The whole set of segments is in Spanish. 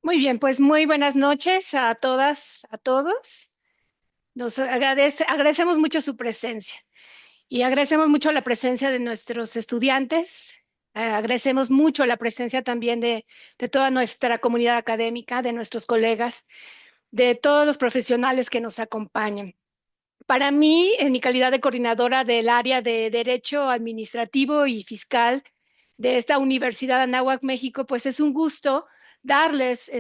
Muy bien, pues muy buenas noches a todas, a todos. Agradecemos mucho su presencia y agradecemos mucho la presencia de nuestros estudiantes. Agradecemos mucho la presencia también de toda nuestra comunidad académica, de nuestros colegas, de todos los profesionales que nos acompañan. Para mí, en mi calidad de coordinadora del área de Derecho Administrativo y Fiscal de esta Universidad de Anáhuac, México, pues es un gusto darles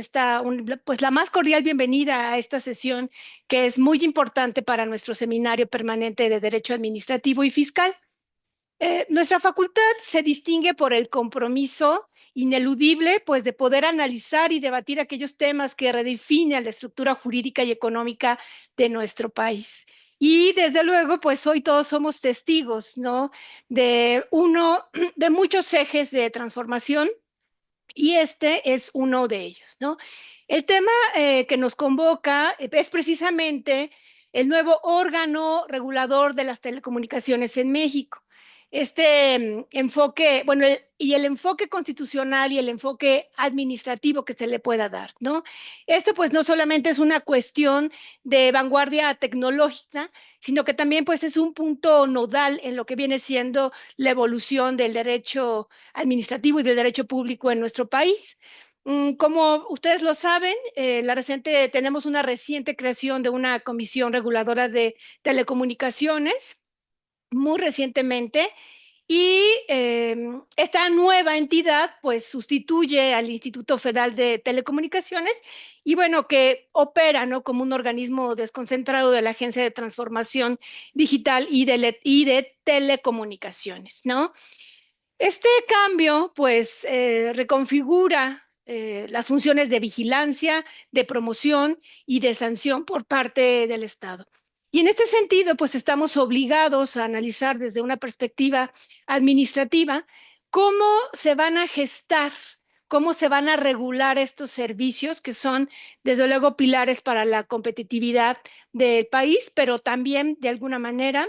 pues la más cordial bienvenida a esta sesión que es muy importante para nuestro seminario permanente de Derecho Administrativo y Fiscal. Nuestra facultad se distingue por el compromiso ineludible, pues, de poder analizar y debatir aquellos temas que redefinen la estructura jurídica y económica de nuestro país. Y desde luego, pues hoy todos somos testigos, ¿no? De uno de muchos ejes de transformación y este es uno de ellos, ¿no? El tema que nos convoca es precisamente el nuevo órgano regulador de las telecomunicaciones en México. Enfoque, bueno, y el enfoque constitucional y el enfoque administrativo que se le pueda dar, ¿no? Esto pues no solamente es una cuestión de vanguardia tecnológica, sino que también pues es un punto nodal en lo que viene siendo la evolución del derecho administrativo y del derecho público en nuestro país. Como ustedes lo saben, tenemos una reciente creación de una comisión reguladora de telecomunicaciones, muy recientemente, y esta nueva entidad pues sustituye al Instituto Federal de Telecomunicaciones y bueno, que opera, ¿no?, como un organismo desconcentrado de la Agencia de Transformación Digital y de Telecomunicaciones, ¿no? Este cambio, pues, reconfigura las funciones de vigilancia, de promoción y de sanción por parte del Estado. Y en este sentido, pues, estamos obligados a analizar desde una perspectiva administrativa cómo se van a gestar, cómo se van a regular estos servicios que son, desde luego, pilares para la competitividad del país, pero también, de alguna manera,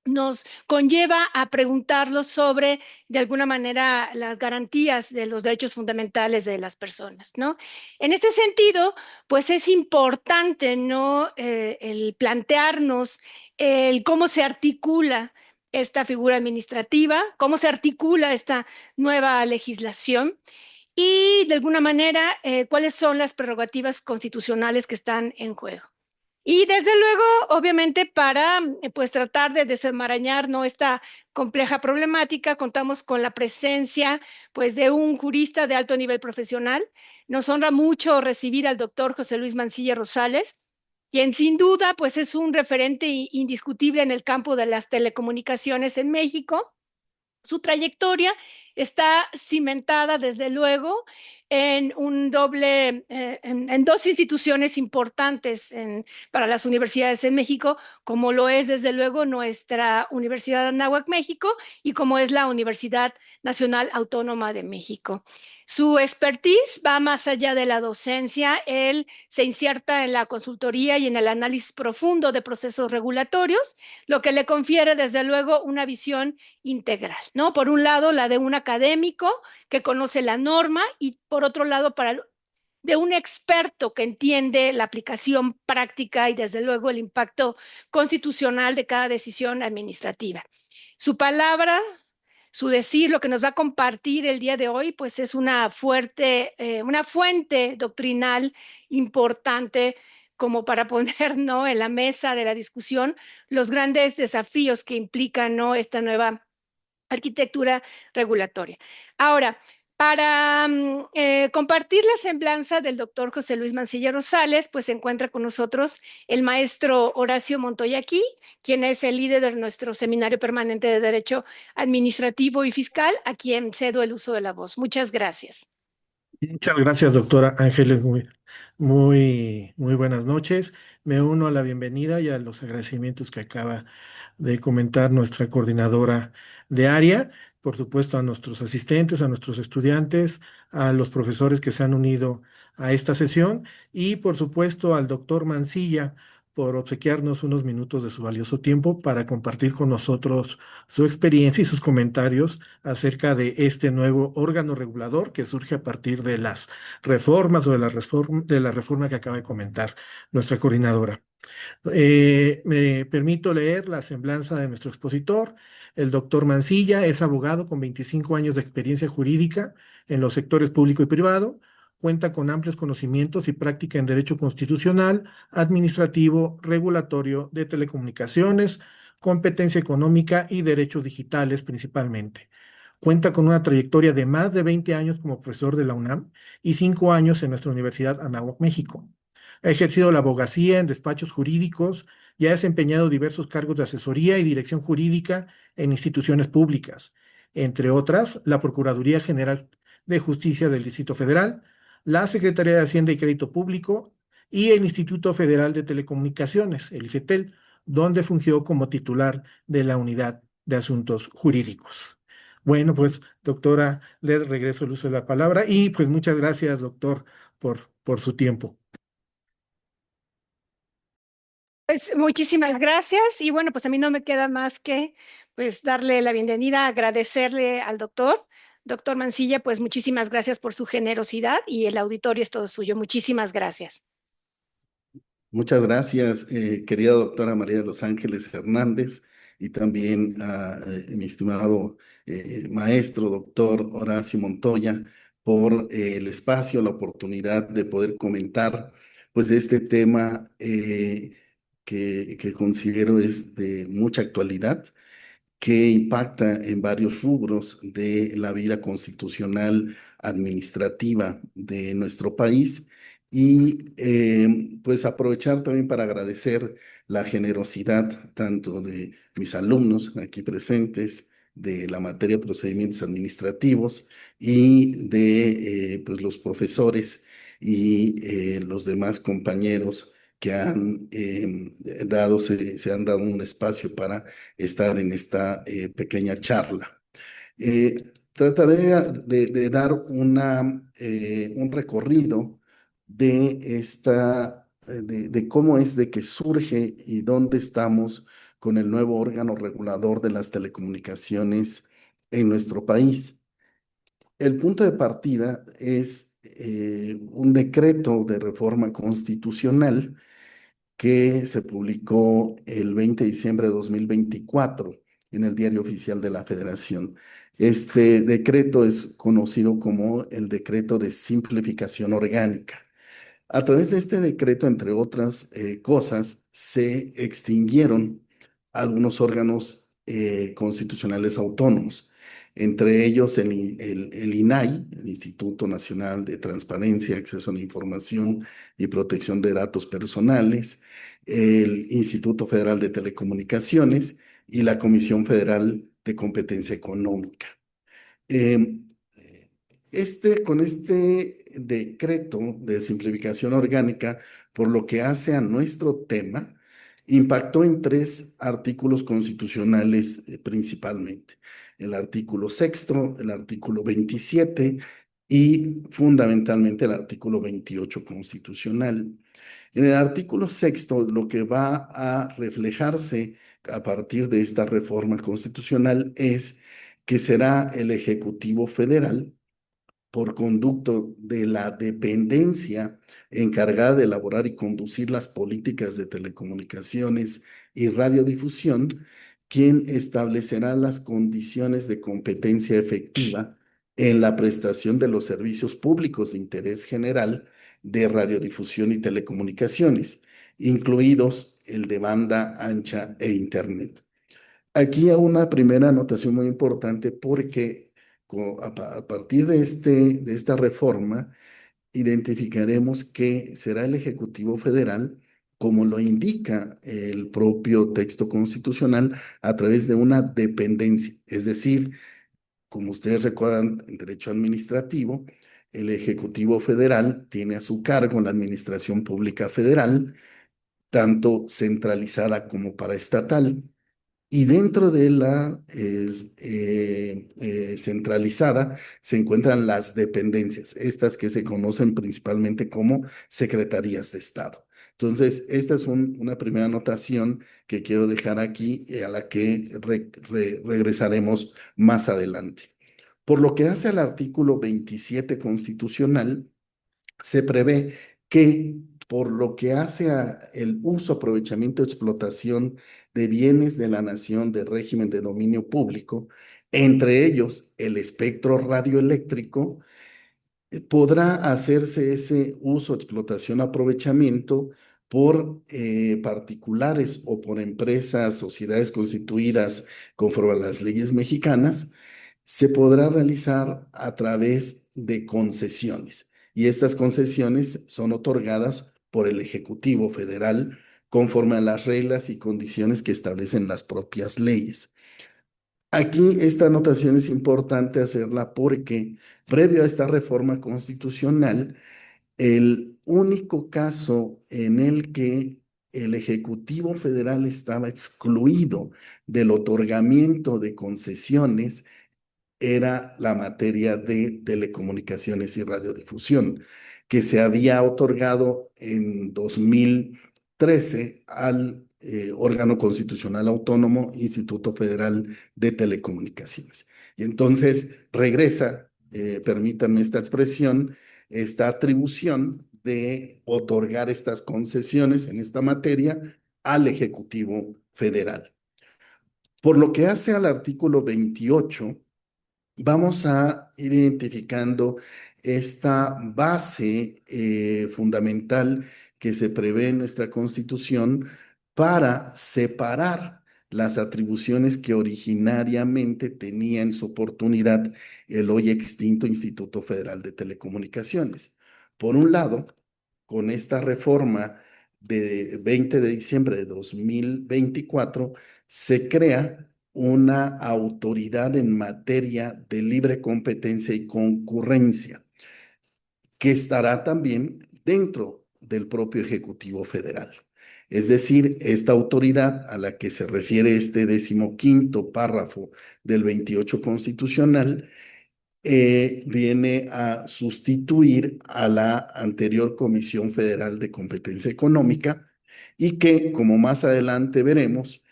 nos conlleva a preguntarlos sobre, de alguna manera, las garantías de los derechos fundamentales de las personas, ¿no? En este sentido, pues es importante, ¿no?, el plantearnos el cómo se articula esta figura administrativa, cómo se articula esta nueva legislación y, de alguna manera, cuáles son las prerrogativas constitucionales que están en juego. Y desde luego, obviamente, para pues tratar de desenmarañar, ¿no?, esta compleja problemática, contamos con la presencia pues de un jurista de alto nivel profesional. Nos honra mucho recibir al doctor José Luis Mancilla Rosales, quien sin duda pues es un referente indiscutible en el campo de las telecomunicaciones en México. Su trayectoria está cimentada, desde luego, en en dos instituciones importantes para las universidades en México, como lo es, desde luego, nuestra Universidad de Anáhuac, México, y como es la Universidad Nacional Autónoma de México. Su expertise va más allá de la docencia. Él se inserta en la consultoría y en el análisis profundo de procesos regulatorios, lo que le confiere, desde luego, una visión integral, ¿no? Por un lado, la de un académico que conoce la norma y por otro lado, de un experto que entiende la aplicación práctica y, desde luego, el impacto constitucional de cada decisión administrativa. Su palabra, su decir, lo que nos va a compartir el día de hoy, pues es una fuente doctrinal importante como para poner, ¿no?, en la mesa de la discusión los grandes desafíos que implican, ¿no?, esta nueva arquitectura regulatoria. Ahora, para compartir la semblanza del doctor José Luis Mancilla Rosales, pues se encuentra con nosotros el maestro Horacio Montoya aquí, quien es el líder de nuestro seminario permanente de Derecho Administrativo y Fiscal, a quien cedo el uso de la voz. Muchas gracias. Muchas gracias, doctora Ángeles. Muy buenas noches. Me uno a la bienvenida y a los agradecimientos que acaba de comentar nuestra coordinadora de área. Por supuesto, a nuestros asistentes, a nuestros estudiantes, a los profesores que se han unido a esta sesión y, por supuesto, al doctor Mancilla por obsequiarnos unos minutos de su valioso tiempo para compartir con nosotros su experiencia y sus comentarios acerca de este nuevo órgano regulador que surge a partir de las reformas o de la reforma que acaba de comentar nuestra coordinadora. Me permito leer la semblanza de nuestro expositor. El doctor Mancilla es abogado con 25 años de experiencia jurídica en los sectores público y privado. Cuenta con amplios conocimientos y práctica en derecho constitucional, administrativo, regulatorio, de telecomunicaciones, competencia económica y derechos digitales principalmente. Cuenta con una trayectoria de más de 20 años como profesor de la UNAM y 5 años en nuestra Universidad Anáhuac, México. Ha ejercido la abogacía en despachos jurídicos y ha desempeñado diversos cargos de asesoría y dirección jurídica en instituciones públicas, entre otras, la Procuraduría General de Justicia del Distrito Federal, la Secretaría de Hacienda y Crédito Público y el Instituto Federal de Telecomunicaciones, el IFETEL, donde fungió como titular de la Unidad de Asuntos Jurídicos. Bueno, pues, doctora, le regreso el uso de la palabra y pues muchas gracias, doctor, por su tiempo. Pues muchísimas gracias y bueno, pues a mí no me queda más que pues darle la bienvenida, agradecerle al doctor Mancilla, pues muchísimas gracias por su generosidad y el auditorio es todo suyo. Muchísimas gracias. Muchas gracias, querida doctora María de los Ángeles Hernández, y también a mi estimado maestro, doctor Horacio Montoya, por el espacio, la oportunidad de poder comentar pues este tema que considero es de mucha actualidad, que impacta en varios rubros de la vida constitucional administrativa de nuestro país. Y pues aprovechar también para agradecer la generosidad tanto de mis alumnos aquí presentes de la materia de procedimientos administrativos y de pues los profesores y los demás compañeros que han se han dado un espacio para estar en esta pequeña charla. Trataré de dar un recorrido de de cómo es de que surge y dónde estamos con el nuevo órgano regulador de las telecomunicaciones en nuestro país. El punto de partida es un decreto de reforma constitucional que se publicó el 20 de diciembre de 2024 en el Diario Oficial de la Federación. Este decreto es conocido como el Decreto de Simplificación Orgánica. A través de este decreto, entre otras cosas, se extinguieron algunos órganos constitucionales autónomos, entre ellos el INAI, el Instituto Nacional de Transparencia, Acceso a la Información y Protección de Datos Personales, el Instituto Federal de Telecomunicaciones y la Comisión Federal de Competencia Económica. Eh, con este decreto de simplificación orgánica, por lo que hace a nuestro tema, impactó en tres artículos constitucionales principalmente. El artículo sexto, el artículo 27 y fundamentalmente el artículo 28 constitucional. En el artículo sexto, lo que va a reflejarse a partir de esta reforma constitucional es que será el Ejecutivo Federal, por conducto de la dependencia encargada de elaborar y conducir las políticas de telecomunicaciones y radiodifusión, quien establecerá las condiciones de competencia efectiva en la prestación de los servicios públicos de interés general de radiodifusión y telecomunicaciones, incluidos el de banda ancha e Internet. Aquí hay una primera anotación muy importante porque a partir de de esta reforma identificaremos que será el Ejecutivo Federal, como lo indica el propio texto constitucional, a través de una dependencia. Es decir, como ustedes recuerdan en derecho administrativo, el Ejecutivo Federal tiene a su cargo la Administración Pública Federal, tanto centralizada como paraestatal. Y dentro de la centralizada se encuentran las dependencias, estas que se conocen principalmente como secretarías de Estado. Entonces, esta es una primera anotación que quiero dejar aquí, a la que regresaremos más adelante. Por lo que hace al artículo 27 constitucional, se prevé que por lo que hace al uso, aprovechamiento, explotación de bienes de la nación de régimen de dominio público, entre ellos el espectro radioeléctrico, podrá hacerse ese uso, explotación, aprovechamiento por particulares o por empresas, sociedades constituidas conforme a las leyes mexicanas. Se podrá realizar a través de concesiones, y estas concesiones son otorgadas por el Ejecutivo Federal conforme a las reglas y condiciones que establecen las propias leyes. Aquí esta anotación es importante hacerla porque previo a esta reforma constitucional, el único caso en el que el Ejecutivo Federal estaba excluido del otorgamiento de concesiones era la materia de telecomunicaciones y radiodifusión, que se había otorgado en 2013 al órgano constitucional autónomo Instituto Federal de Telecomunicaciones. Y entonces regresa, permítanme esta expresión, esta atribución de otorgar estas concesiones en esta materia al Ejecutivo Federal. Por lo que hace al artículo 28, vamos a ir identificando esta base fundamental que se prevé en nuestra Constitución para separar las atribuciones que originariamente tenía en su oportunidad el hoy extinto Instituto Federal de Telecomunicaciones. Por un lado, con esta reforma de 20 de diciembre de 2024, se crea una autoridad en materia de libre competencia y concurrencia, que estará también dentro del propio Ejecutivo Federal. Es decir, esta autoridad a la que se refiere este 15º párrafo del 28 constitucional viene a sustituir a la anterior Comisión Federal de Competencia Económica, y que, como más adelante veremos,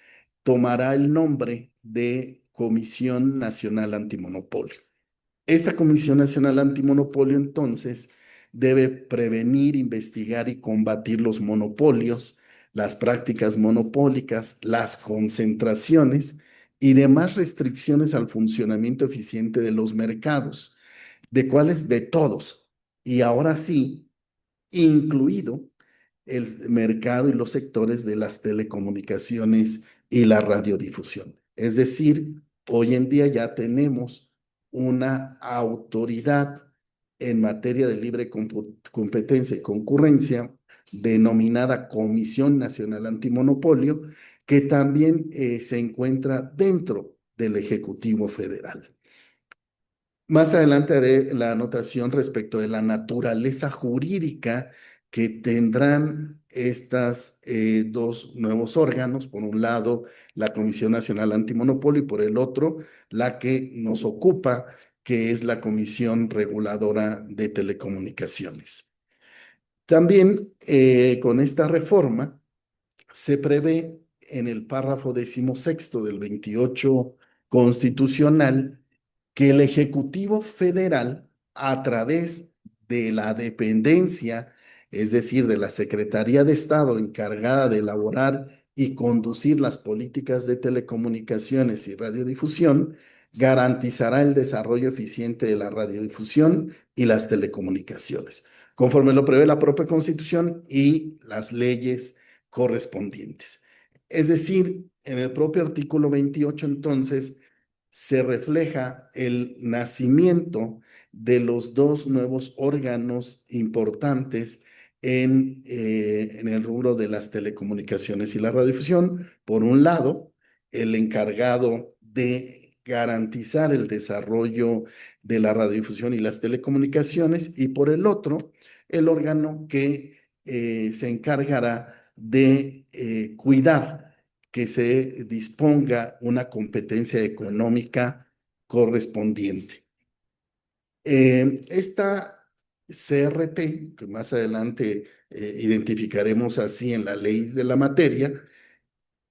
tomará el nombre de Comisión Nacional Antimonopolio. Esta Comisión Nacional Antimonopolio, entonces, debe prevenir, investigar y combatir los monopolios, las prácticas monopólicas, las concentraciones y demás restricciones al funcionamiento eficiente de los mercados. ¿De cuáles? De todos. Y ahora sí, incluido el mercado y los sectores de las telecomunicaciones y la radiodifusión. Es decir, hoy en día ya tenemos una autoridad en materia de libre competencia y concurrencia denominada Comisión Nacional Antimonopolio, que también se encuentra dentro del Ejecutivo Federal. Más adelante haré la anotación respecto de la naturaleza jurídica que tendrán estas dos nuevos órganos. Por un lado, la Comisión Nacional Antimonopolio, y por el otro, la que nos ocupa, que es la Comisión Reguladora de Telecomunicaciones. También con esta reforma se prevé en el párrafo 16º del 28 constitucional que el Ejecutivo Federal, a través de la dependencia, es decir, de la Secretaría de Estado encargada de elaborar y conducir las políticas de telecomunicaciones y radiodifusión, garantizará el desarrollo eficiente de la radiodifusión y las telecomunicaciones, conforme lo prevé la propia Constitución y las leyes correspondientes. Es decir, en el propio artículo 28, entonces, se refleja el nacimiento de los dos nuevos órganos importantes en el rubro de las telecomunicaciones y la radiodifusión. Por un lado, el encargado de garantizar el desarrollo de la radiodifusión y las telecomunicaciones, y por el otro, el órgano que se encargará de cuidar que se disponga una competencia económica correspondiente. Esta CRT, que más adelante identificaremos así en la ley de la materia.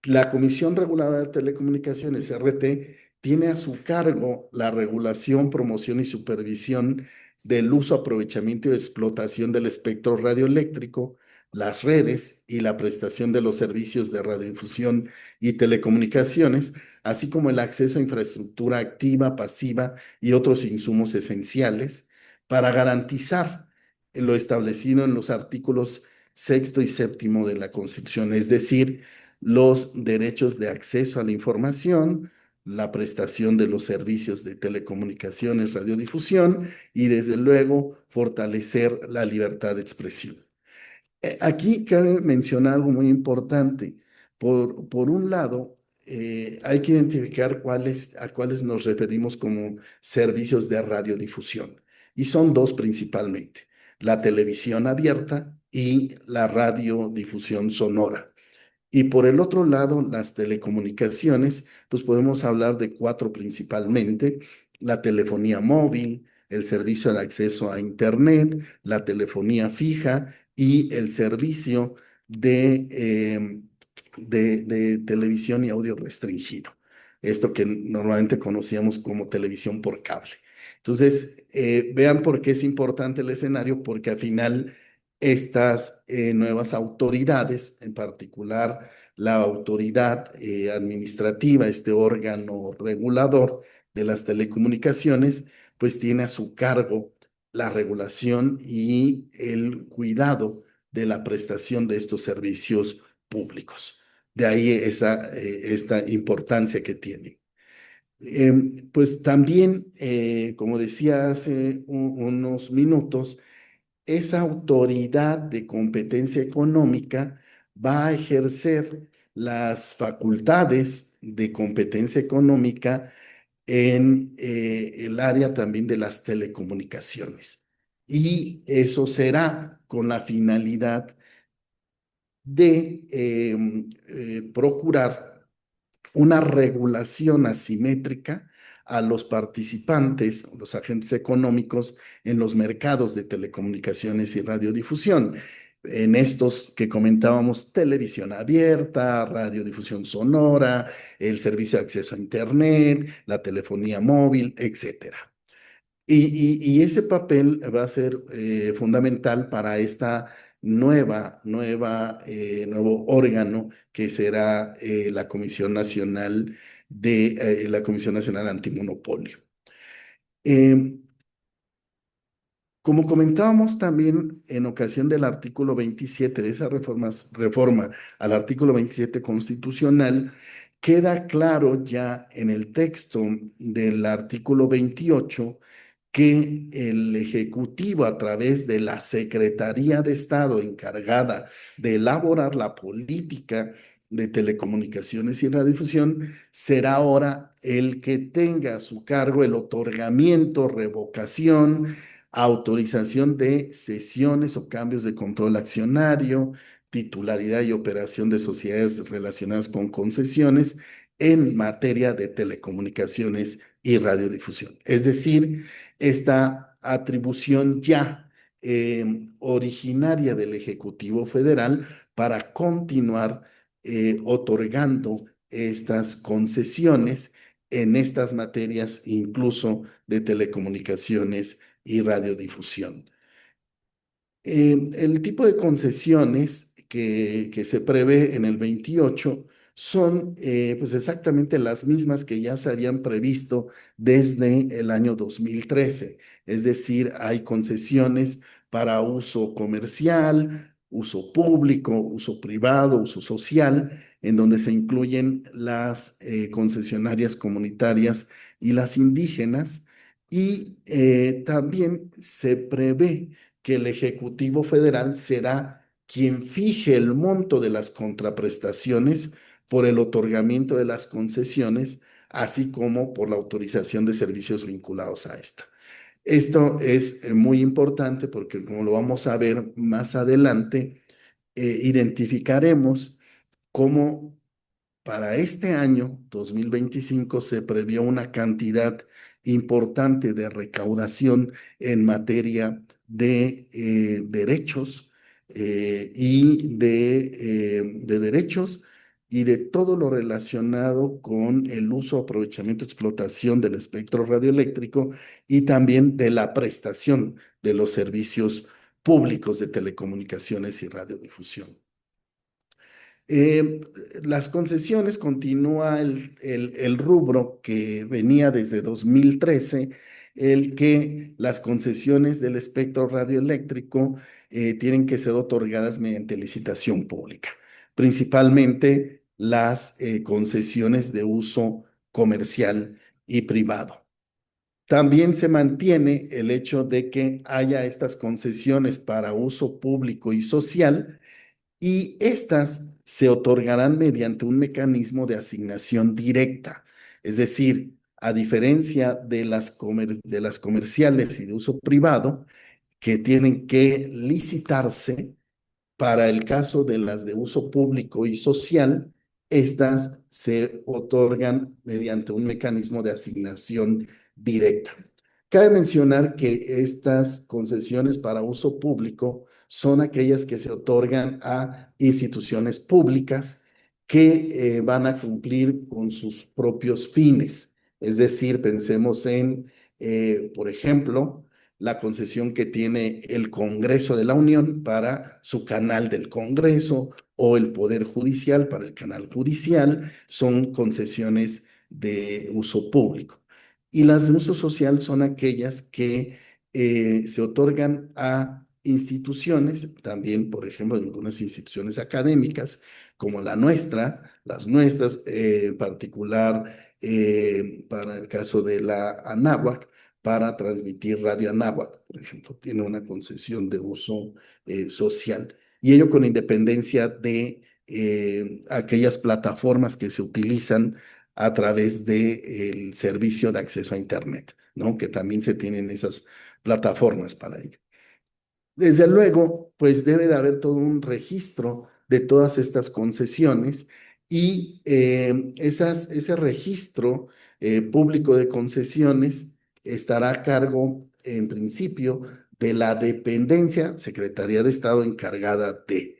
La Comisión Reguladora de Telecomunicaciones, RT, tiene a su cargo la regulación, promoción y supervisión del uso, aprovechamiento y explotación del espectro radioeléctrico, las redes y la prestación de los servicios de radiodifusión y telecomunicaciones, así como el acceso a infraestructura activa, pasiva y otros insumos esenciales para garantizar lo establecido en los artículos sexto y séptimo de la Constitución, es decir, los derechos de acceso a la información, la prestación de los servicios de telecomunicaciones, radiodifusión y desde luego fortalecer la libertad de expresión. Aquí cabe mencionar algo muy importante. Por un lado, hay que identificar a cuáles nos referimos como servicios de radiodifusión. Y son dos principalmente, la televisión abierta y la radiodifusión sonora. Y por el otro lado, las telecomunicaciones, pues podemos hablar de cuatro principalmente: la telefonía móvil, el servicio de acceso a Internet, la telefonía fija y el servicio de televisión y audio restringido. Esto que normalmente conocíamos como televisión por cable. Entonces, vean por qué es importante el escenario, porque al final estas nuevas autoridades, en particular la autoridad administrativa, este órgano regulador de las telecomunicaciones, pues tiene a su cargo la regulación y el cuidado de la prestación de estos servicios públicos. De ahí esta importancia que tiene. Pues también, como decía hace unos minutos, esa autoridad de competencia económica va a ejercer las facultades de competencia económica en el área también de las telecomunicaciones. Y eso será con la finalidad de procurar una regulación asimétrica a los participantes, los agentes económicos en los mercados de telecomunicaciones y radiodifusión. En estos que comentábamos, televisión abierta, radiodifusión sonora, el servicio de acceso a Internet, la telefonía móvil, etcétera. Y ese papel va a ser fundamental para esta nuevo órgano que será la Comisión Nacional Antimonopolio. Como comentábamos también en ocasión del artículo 27 de esa reforma al artículo 27 constitucional, queda claro ya en el texto del artículo 28 que el Ejecutivo, a través de la Secretaría de Estado encargada de elaborar la política de telecomunicaciones y radiodifusión, será ahora el que tenga a su cargo el otorgamiento, revocación, autorización de cesiones o cambios de control accionario, titularidad y operación de sociedades relacionadas con concesiones en materia de telecomunicaciones y radiodifusión. Es decir, esta atribución ya originaria del Ejecutivo Federal para continuar otorgando estas concesiones en estas materias, incluso de telecomunicaciones y radiodifusión. El tipo de concesiones que se prevé en el 28 son pues exactamente las mismas que ya se habían previsto desde el año 2013. Es decir, hay concesiones para uso comercial, uso público, uso privado, uso social, en donde se incluyen las concesionarias comunitarias y las indígenas. Y también se prevé que el Ejecutivo Federal será quien fije el monto de las contraprestaciones por el otorgamiento de las concesiones, así como por la autorización de servicios vinculados a esta. Esto es muy importante porque, como lo vamos a ver más adelante, identificaremos cómo para este año 2025 se previó una cantidad importante de recaudación en materia de derechos y de derechos y de todo lo relacionado con el uso, aprovechamiento, explotación del espectro radioeléctrico y también de la prestación de los servicios públicos de telecomunicaciones y radiodifusión. Eh, las concesiones continúa el rubro que venía desde 2013, el que las concesiones del espectro radioeléctrico tienen que ser otorgadas mediante licitación pública, principalmente las concesiones de uso comercial y privado. También se mantiene el hecho de que haya estas concesiones para uso público y social y estas se otorgarán mediante un mecanismo de asignación directa. Es decir, a diferencia de de las comerciales y de uso privado, que tienen que licitarse, para el caso de las de uso público y social, estas se otorgan mediante un mecanismo de asignación directa. Cabe mencionar que estas concesiones para uso público son aquellas que se otorgan a instituciones públicas que van a cumplir con sus propios fines. Es decir, pensemos en, por ejemplo, la concesión que tiene el Congreso de la Unión para su canal del Congreso o el Poder Judicial para el canal judicial, son concesiones de uso público. Y las de uso social son aquellas que se otorgan a instituciones, también, por ejemplo, en algunas instituciones académicas, como la nuestra, las nuestras, en particular para el caso de la Anáhuac, para transmitir Radio Anáhuac, por ejemplo, tiene una concesión de uso social. Y ello con independencia de aquellas plataformas que se utilizan a través del servicio de acceso a Internet, ¿no? Que también se tienen esas plataformas para ello. Desde luego, pues debe de haber todo un registro de todas estas concesiones y ese registro público de concesiones estará a cargo, en principio, de la dependencia, Secretaría de Estado encargada de.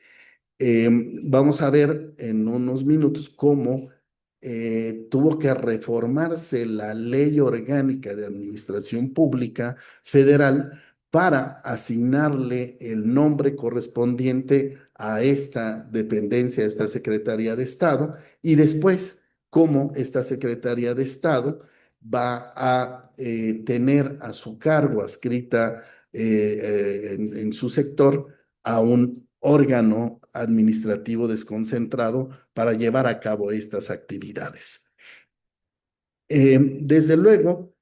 Vamos a ver en unos minutos cómo tuvo que reformarse la Ley Orgánica de Administración Pública Federal para asignarle el nombre correspondiente a esta dependencia, a esta Secretaría de Estado, y después cómo esta Secretaría de Estado va a tener a su cargo, adscrita en su sector, a un órgano administrativo desconcentrado para llevar a cabo estas actividades. Desde luego,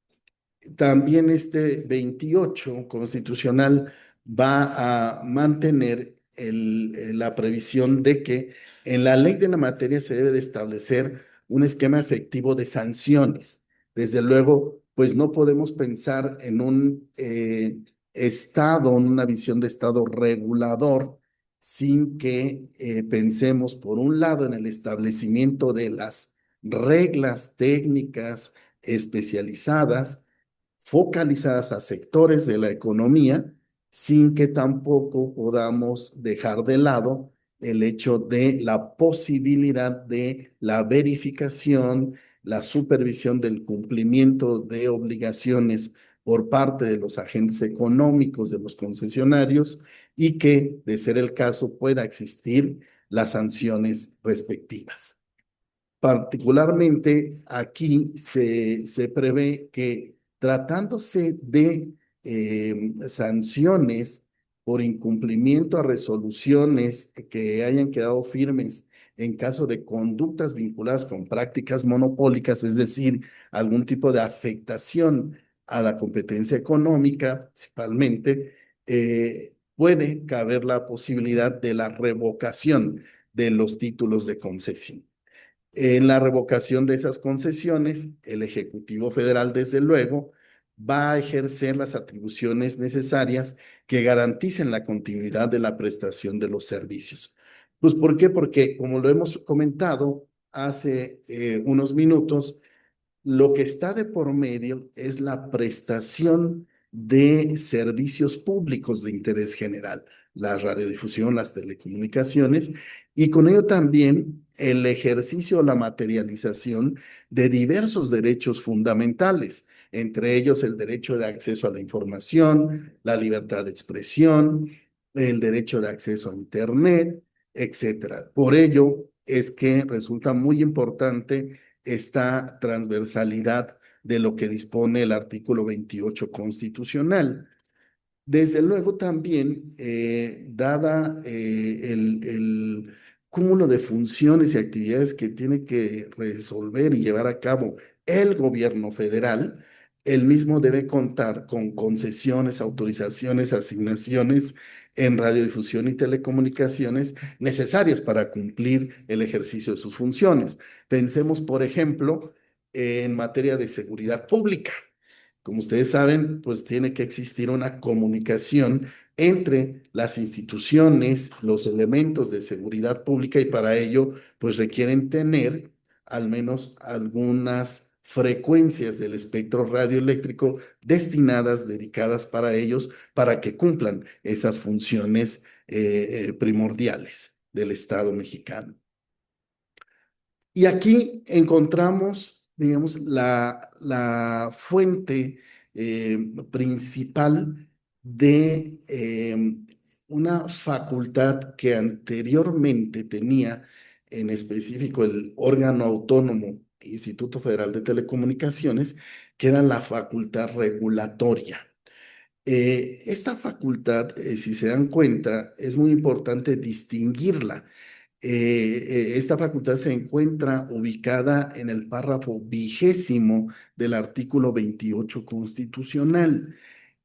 también este 28 constitucional va a mantener la previsión de que en la ley de la materia se debe de establecer un esquema efectivo de sanciones. Desde luego, pues no podemos pensar en un Estado, en una visión de Estado regulador, sin que pensemos, por un lado, en el establecimiento de las reglas técnicas especializadas, focalizadas a sectores de la economía, sin que tampoco podamos dejar de lado el hecho de la posibilidad de la verificación, la supervisión del cumplimiento de obligaciones por parte de los agentes económicos, de los concesionarios, y que, de ser el caso, pueda existir las sanciones respectivas. Particularmente aquí se prevé que, tratándose de sanciones por incumplimiento a resoluciones que hayan quedado firmes en caso de conductas vinculadas con prácticas monopólicas, es decir, algún tipo de afectación a la competencia económica, principalmente, puede caber la posibilidad de la revocación de los títulos de concesión. En la revocación de esas concesiones, el Ejecutivo Federal, desde luego, va a ejercer las atribuciones necesarias que garanticen la continuidad de la prestación de los servicios. Pues, ¿por qué? Porque, como lo hemos comentado hace unos minutos, lo que está de por medio es la prestación de servicios públicos de interés general. la radiodifusión, las telecomunicaciones, y con ello también el ejercicio o la materialización de diversos derechos fundamentales, entre ellos el derecho de acceso a la información, la libertad de expresión, el derecho de acceso a Internet, etcétera. Por ello es que resulta muy importante esta transversalidad de lo que dispone el artículo 28 constitucional. Desde luego también, dada el cúmulo de funciones y actividades que tiene que resolver y llevar a cabo el gobierno federal, el mismo debe contar con concesiones, autorizaciones, asignaciones en radiodifusión y telecomunicaciones necesarias para cumplir el ejercicio de sus funciones. Pensemos, por ejemplo, en materia de seguridad pública. Como ustedes saben, pues tiene que existir una comunicación entre las instituciones, los elementos de seguridad pública y para ello, pues requieren tener al menos algunas frecuencias del espectro radioeléctrico destinadas, dedicadas para ellos, para que cumplan esas funciones primordiales del Estado mexicano. Y aquí encontramos, digamos, la fuente principal de una facultad que anteriormente tenía, en específico el órgano autónomo Instituto Federal de Telecomunicaciones, que era la facultad regulatoria. Esta facultad, si se dan cuenta, es muy importante distinguirla. Esta facultad se encuentra ubicada en el párrafo 20 del artículo 28 constitucional.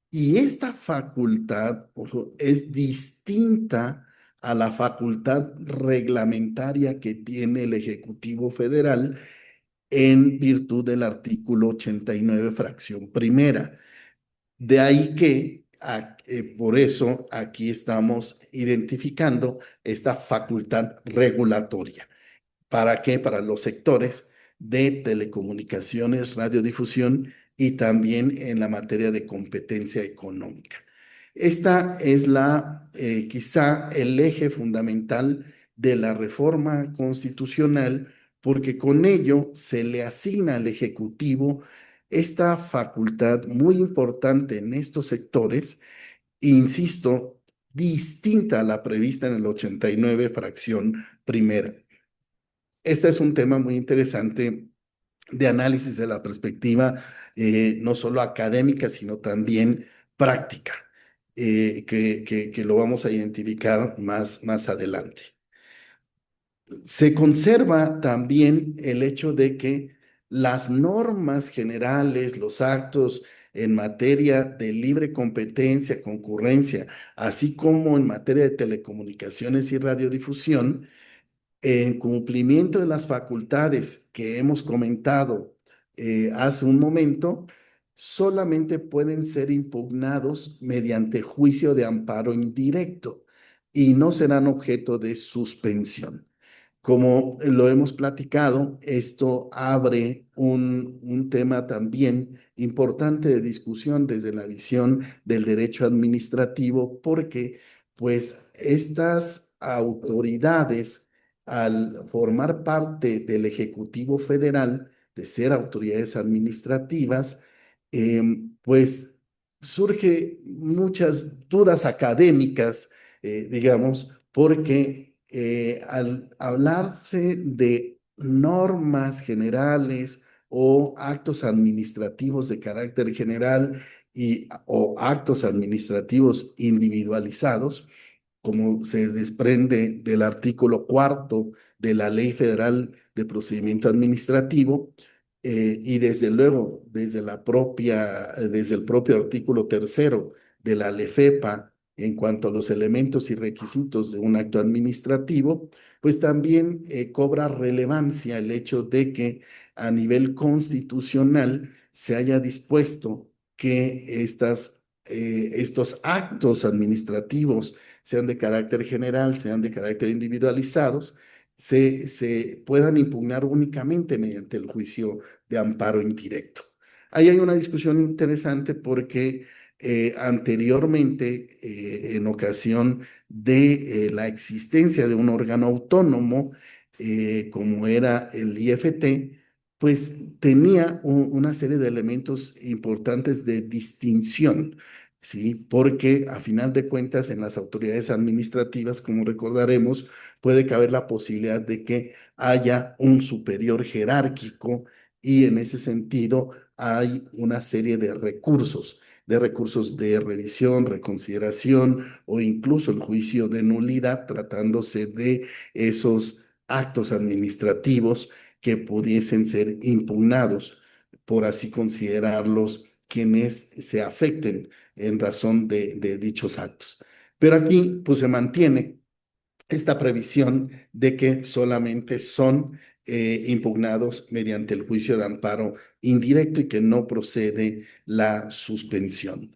Y esta facultad, ojo, es distinta a la facultad reglamentaria que tiene el Ejecutivo Federal en virtud del artículo 89, fracción primera. De ahí que, por eso, aquí estamos identificando esta facultad regulatoria. ¿Para qué? Para los sectores de telecomunicaciones, radiodifusión y también en la materia de competencia económica. Esta es quizá el eje fundamental de la reforma constitucional, porque con ello se le asigna al Ejecutivo esta facultad muy importante en estos sectores, insisto, distinta a la prevista en el 89, fracción primera. Este es un tema muy interesante de análisis de la perspectiva no solo académica, sino también práctica, que lo vamos a identificar más adelante. Se conserva también el hecho de que las normas generales, los actos en materia de libre competencia, concurrencia, así como en materia de telecomunicaciones y radiodifusión, en cumplimiento de las facultades que hemos comentado hace un momento, solamente pueden ser impugnados mediante juicio de amparo indirecto y no serán objeto de suspensión. Como lo hemos platicado, esto abre un tema también importante de discusión desde la visión del derecho administrativo, porque pues estas autoridades, al formar parte del Ejecutivo Federal, de ser autoridades administrativas, pues surge muchas dudas académicas, digamos, porque al hablarse de normas generales o actos administrativos de carácter general o actos administrativos individualizados, como se desprende del artículo 4 de la Ley Federal de Procedimiento Administrativo, y desde luego desde el propio artículo 3 de la LEFEPA en cuanto a los elementos y requisitos de un acto administrativo, pues también cobra relevancia el hecho de que a nivel constitucional se haya dispuesto que estos actos administrativos, sean de carácter general, sean de carácter individualizados, se puedan impugnar únicamente mediante el juicio de amparo indirecto. Ahí hay una discusión interesante porque anteriormente, en ocasión de la existencia de un órgano autónomo, como era el IFT, pues tenía una serie de elementos importantes de distinción, ¿sí? Porque a final de cuentas en las autoridades administrativas, como recordaremos, puede caber la posibilidad de que haya un superior jerárquico y en ese sentido hay una serie de recursos de revisión, reconsideración o incluso el juicio de nulidad tratándose de esos actos administrativos que pudiesen ser impugnados, por así considerarlos quienes se afecten en razón de dichos actos. Pero aquí pues se mantiene esta previsión de que solamente son impugnados mediante el juicio de amparo indirecto y que no procede la suspensión.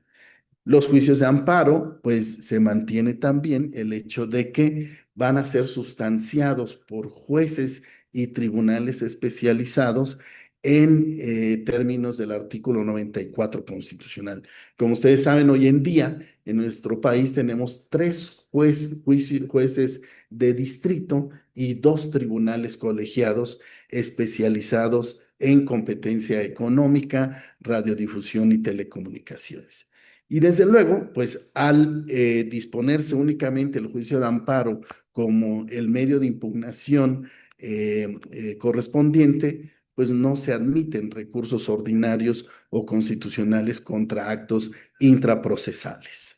Los juicios de amparo, pues se mantiene también el hecho de que van a ser sustanciados por jueces y tribunales especializados en términos del artículo 94 constitucional. Como ustedes saben, hoy en día en nuestro país tenemos tres jueces de distrito y dos tribunales colegiados especializados en competencia económica, radiodifusión y telecomunicaciones. Y desde luego, pues al disponerse únicamente el juicio de amparo como el medio de impugnación correspondiente, pues no se admiten recursos ordinarios o constitucionales contra actos intraprocesales.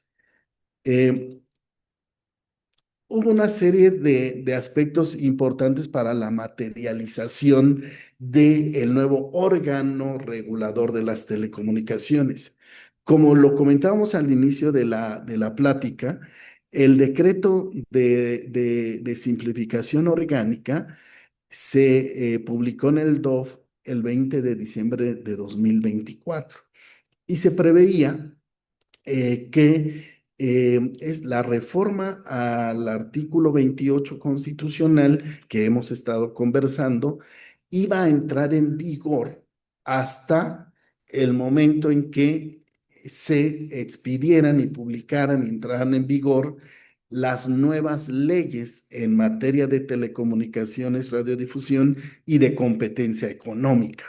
Hubo una serie de aspectos importantes para la materialización del nuevo órgano regulador de las telecomunicaciones. Como lo comentábamos al inicio de la plática, el decreto de simplificación orgánica se publicó en el DOF el 20 de diciembre de 2024 y se preveía que es la reforma al artículo 28 constitucional que hemos estado conversando, iba a entrar en vigor hasta el momento en que se expidieran y publicaran y entraran en vigor las nuevas leyes en materia de telecomunicaciones, radiodifusión y de competencia económica.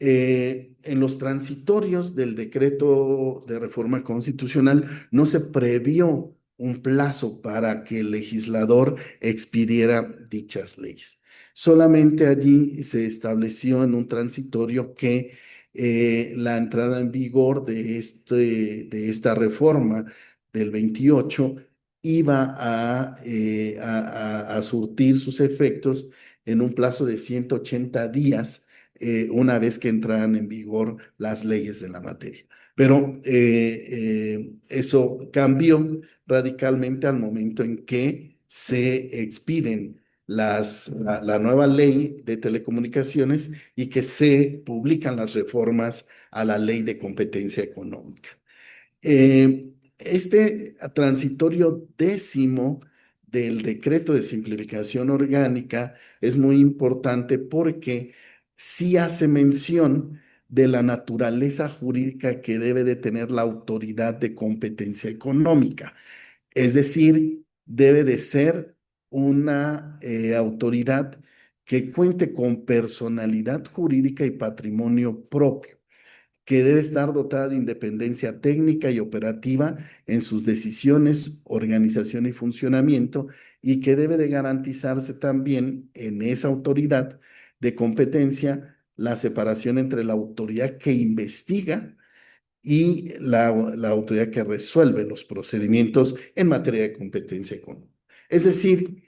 En los transitorios del decreto de reforma constitucional no se previó un plazo para que el legislador expidiera dichas leyes. Solamente allí se estableció en un transitorio que la entrada en vigor de esta reforma del 28 iba a surtir sus efectos en un plazo de 180 días una vez que entraran en vigor las leyes de la materia. Pero eso cambió radicalmente al momento en que se expiden la nueva ley de telecomunicaciones y que se publican las reformas a la ley de competencia económica. Este transitorio décimo del decreto de simplificación orgánica es muy importante porque sí hace mención de la naturaleza jurídica que debe de tener la autoridad de competencia económica. Es decir, debe de ser una autoridad que cuente con personalidad jurídica y patrimonio propio, que debe estar dotada de independencia técnica y operativa en sus decisiones, organización y funcionamiento, y que debe de garantizarse también en esa autoridad de competencia la separación entre la autoridad que investiga y la autoridad que resuelve los procedimientos en materia de competencia económica. Es decir,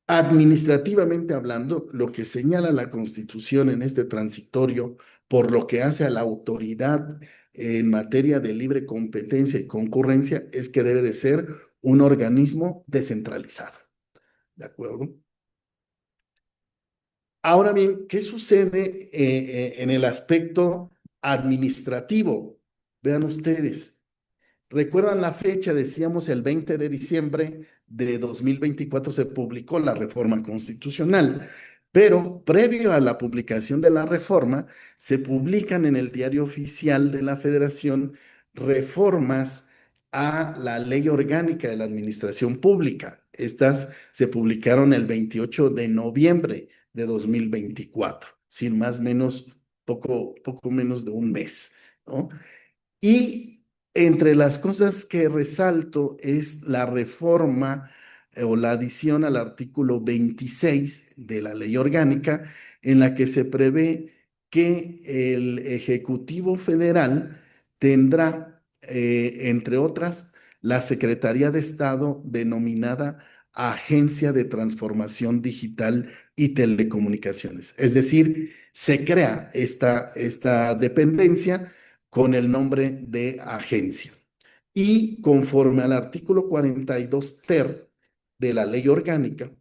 administrativamente hablando, lo que señala la Constitución en este transitorio, por lo que hace a la autoridad en materia de libre competencia y concurrencia, es que debe de ser un organismo descentralizado. ¿De acuerdo? Ahora bien, ¿qué sucede en el aspecto administrativo? Vean ustedes. ¿Recuerdan la fecha? Decíamos el 20 de diciembre de 2024 se publicó la reforma constitucional, pero previo a la publicación de la reforma se publican en el Diario Oficial de la Federación reformas a la Ley Orgánica de la Administración Pública. Estas se publicaron el 28 de noviembre de 2024, sin más o menos, poco menos de un mes, ¿no? Y entre las cosas que resalto es la reforma o la adición al artículo 26 de la Ley Orgánica, en la que se prevé que el Ejecutivo Federal tendrá, entre otras, la Secretaría de Estado denominada Agencia de Transformación Digital y Telecomunicaciones. Es decir, se crea esta dependencia con el nombre de agencia. Y conforme al artículo 42 ter de la ley orgánica,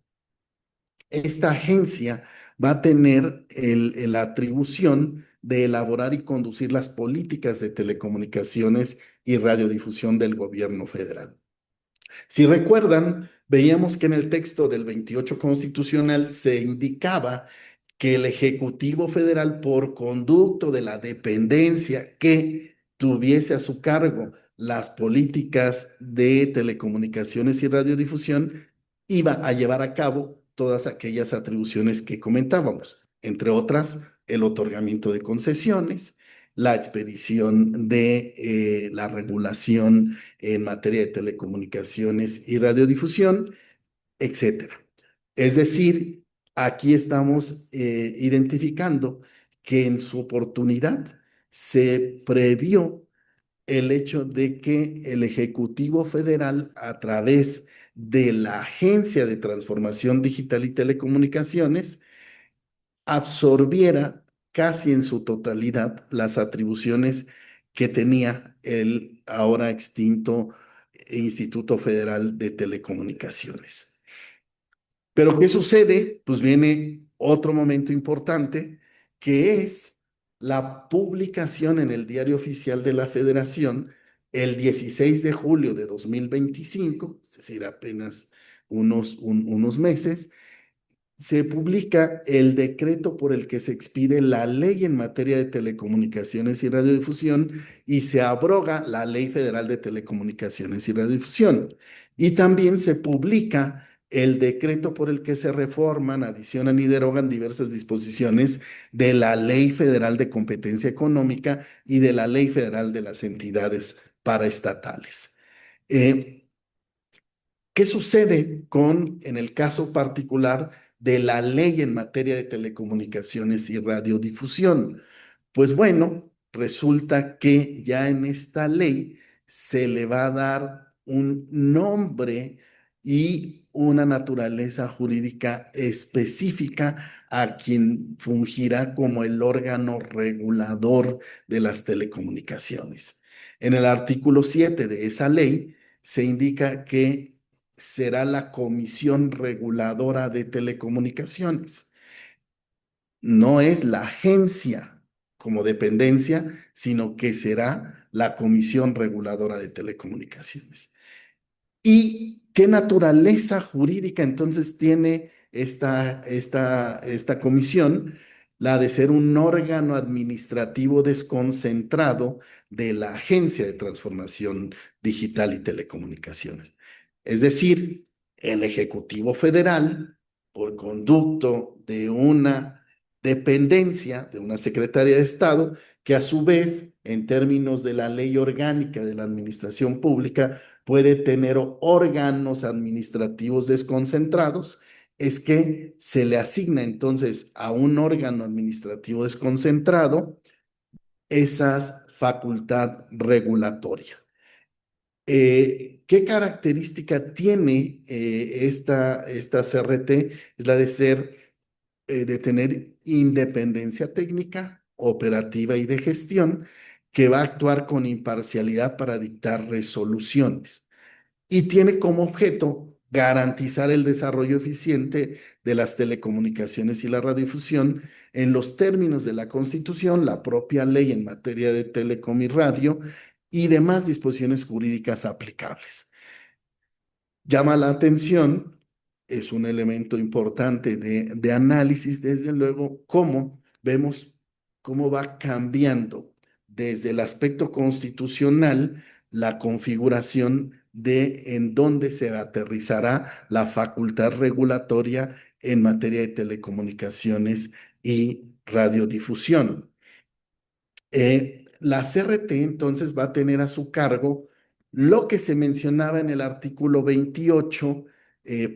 esta agencia va a tener la atribución de elaborar y conducir las políticas de telecomunicaciones y radiodifusión del gobierno federal. Si recuerdan, veíamos que en el texto del 28 constitucional se indicaba que el Ejecutivo Federal, por conducto de la dependencia que tuviese a su cargo las políticas de telecomunicaciones y radiodifusión, iba a llevar a cabo todas aquellas atribuciones que comentábamos, entre otras, el otorgamiento de concesiones, la expedición de la regulación en materia de telecomunicaciones y radiodifusión, etcétera. Es decir, aquí estamos identificando que en su oportunidad se previó el hecho de que el Ejecutivo Federal, a través de la Agencia de Transformación Digital y Telecomunicaciones, absorbiera casi en su totalidad las atribuciones que tenía el ahora extinto Instituto Federal de Telecomunicaciones. Pero ¿qué sucede? Pues viene otro momento importante, que es la publicación en el Diario Oficial de la Federación el 16 de julio de 2025, es decir, apenas unos meses. Se publica el decreto por el que se expide la ley en materia de telecomunicaciones y radiodifusión y se abroga la Ley Federal de Telecomunicaciones y Radiodifusión. Y también se publica el decreto por el que se reforman, adicionan y derogan diversas disposiciones de la Ley Federal de Competencia Económica y de la Ley Federal de las Entidades Paraestatales. ¿Qué sucede en el caso particular de la ley en materia de telecomunicaciones y radiodifusión? Pues bueno, resulta que ya en esta ley se le va a dar un nombre y una naturaleza jurídica específica a quien fungirá como el órgano regulador de las telecomunicaciones. En el artículo 7 de esa ley se indica que será la Comisión Reguladora de Telecomunicaciones. No es la agencia como dependencia, sino que será la Comisión Reguladora de Telecomunicaciones. ¿Y qué naturaleza jurídica entonces tiene esta comisión? La de ser un órgano administrativo desconcentrado de la Agencia de Transformación Digital y Telecomunicaciones. Es decir, el Ejecutivo Federal, por conducto de una dependencia, de una Secretaría de Estado, que a su vez, en términos de la Ley Orgánica de la Administración Pública, puede tener órganos administrativos desconcentrados, es que se le asigna entonces a un órgano administrativo desconcentrado esa facultad regulatoria. ¿Qué característica tiene esta CRT? Es la de tener independencia técnica, operativa y de gestión, que va a actuar con imparcialidad para dictar resoluciones. Y tiene como objeto garantizar el desarrollo eficiente de las telecomunicaciones y la radiodifusión en los términos de la Constitución, la propia ley en materia de telecom y radio y demás disposiciones jurídicas aplicables. Llama la atención, es un elemento importante de análisis, desde luego, cómo vemos cómo va cambiando desde el aspecto constitucional la configuración de en dónde se aterrizará la facultad regulatoria en materia de telecomunicaciones y radiodifusión. La CRT entonces va a tener a su cargo lo que se mencionaba en el artículo 28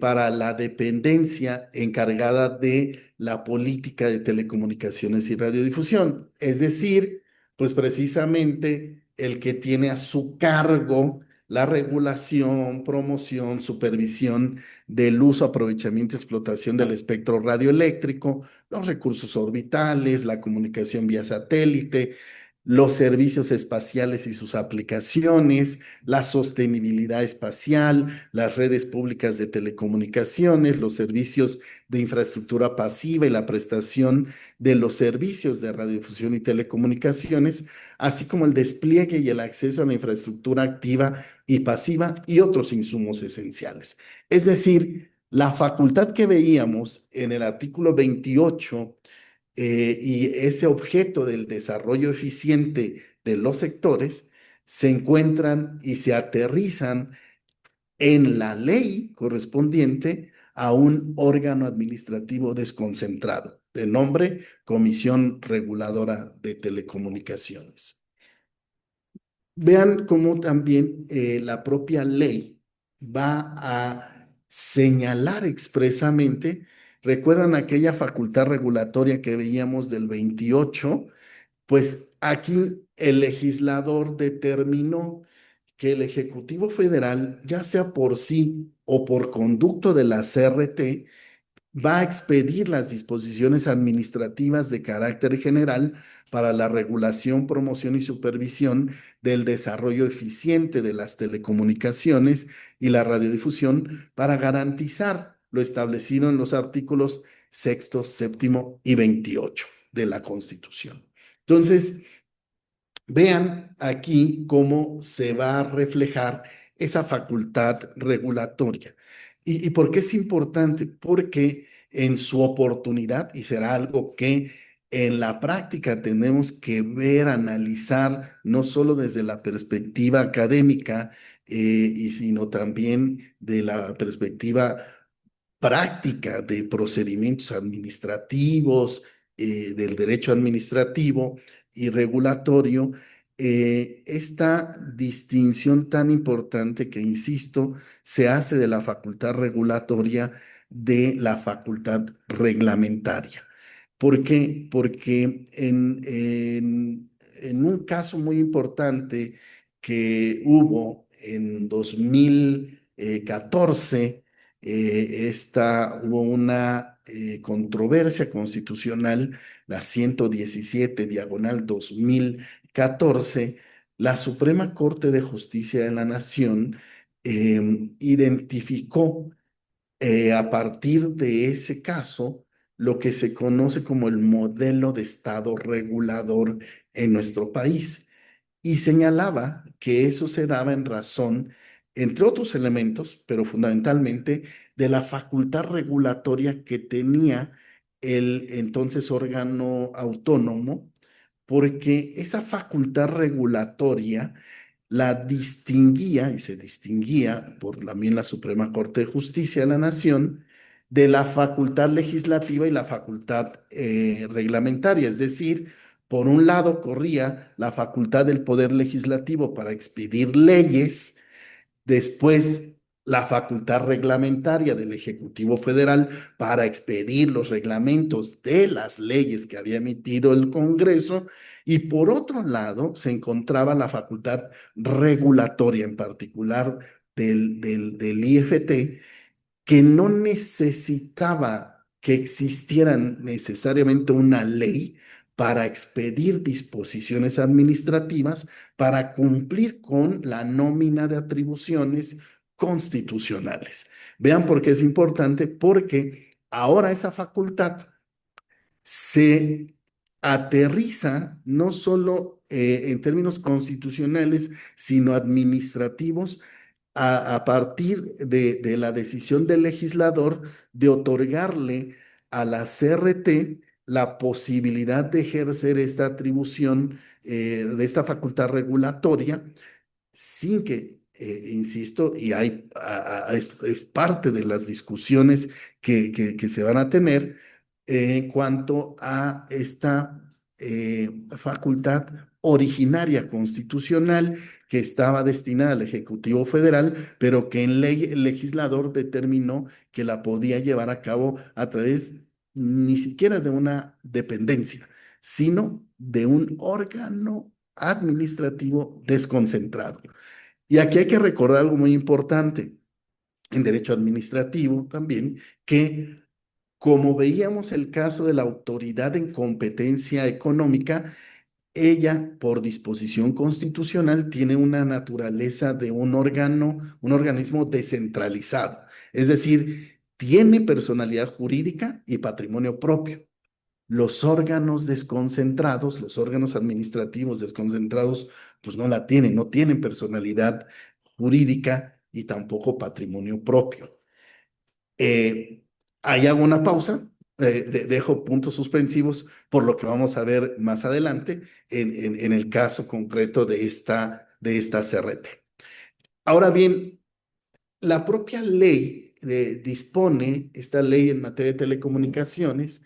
para la dependencia encargada de la política de telecomunicaciones y radiodifusión. Es decir, pues precisamente el que tiene a su cargo la regulación, promoción, supervisión del uso, aprovechamiento y explotación del espectro radioeléctrico, los recursos orbitales, la comunicación vía satélite, los servicios espaciales y sus aplicaciones, la sostenibilidad espacial, las redes públicas de telecomunicaciones, los servicios de infraestructura pasiva y la prestación de los servicios de radiodifusión y telecomunicaciones, así como el despliegue y el acceso a la infraestructura activa y pasiva y otros insumos esenciales. Es decir, la facultad que veíamos en el artículo 28 y ese objeto del desarrollo eficiente de los sectores se encuentran y se aterrizan en la ley correspondiente a un órgano administrativo desconcentrado, de nombre Comisión Reguladora de Telecomunicaciones. Vean cómo también la propia ley va a señalar expresamente, ¿recuerdan aquella facultad regulatoria que veíamos del 28? Pues aquí el legislador determinó que el Ejecutivo Federal, ya sea por sí o por conducto de la CRT, va a expedir las disposiciones administrativas de carácter general para la regulación, promoción y supervisión del desarrollo eficiente de las telecomunicaciones y la radiodifusión para garantizar lo establecido en los artículos sexto, séptimo y 28 de la Constitución. Entonces, vean aquí cómo se va a reflejar esa facultad regulatoria. ¿Y por qué es importante? Porque en su oportunidad, y será algo que en la práctica tenemos que ver, analizar, no solo desde la perspectiva académica, sino también de la perspectiva práctica de procedimientos administrativos, del derecho administrativo y regulatorio, esta distinción tan importante que, insisto, se hace de la facultad regulatoria de la facultad reglamentaria. ¿Por qué? Porque en un caso muy importante que hubo en 2014, hubo una controversia constitucional, la 117 diagonal 2014. La Suprema Corte de Justicia de la Nación identificó a partir de ese caso lo que se conoce como el modelo de Estado regulador en nuestro país y señalaba que eso se daba en razón, entre otros elementos, pero fundamentalmente de la facultad regulatoria que tenía el entonces órgano autónomo, porque esa facultad regulatoria la distinguía y se distinguía por también la Suprema Corte de Justicia de la Nación de la facultad legislativa y la facultad reglamentaria, es decir, por un lado corría la facultad del Poder Legislativo para expedir leyes, después la facultad reglamentaria del Ejecutivo Federal para expedir los reglamentos de las leyes que había emitido el Congreso, y por otro lado se encontraba la facultad regulatoria, en particular del IFT, que no necesitaba que existiera necesariamente una ley para expedir disposiciones administrativas para cumplir con la nómina de atribuciones constitucionales. Vean por qué es importante, porque ahora esa facultad se aterriza no solo en términos constitucionales, sino administrativos a partir de la decisión del legislador de otorgarle a la CRT la posibilidad de ejercer esta atribución, de esta facultad regulatoria, sin que, insisto, y es parte de las discusiones que se van a tener en cuanto a esta facultad originaria constitucional que estaba destinada al Ejecutivo Federal, pero que en ley el legislador determinó que la podía llevar a cabo a través ni siquiera de una dependencia, sino de un órgano administrativo desconcentrado. Y aquí hay que recordar algo muy importante en derecho administrativo también, que como veíamos el caso de la autoridad en competencia económica, ella, por disposición constitucional, tiene una naturaleza de un órgano, un organismo descentralizado. Es decir, tiene personalidad jurídica y patrimonio propio. Los órganos desconcentrados, los órganos administrativos desconcentrados, pues no la tienen, no tienen personalidad jurídica y tampoco patrimonio propio. Ahí hago una pausa, dejo puntos suspensivos por lo que vamos a ver más adelante en el caso concreto de esta CRT. Ahora bien, la propia ley dispone, esta ley en materia de telecomunicaciones,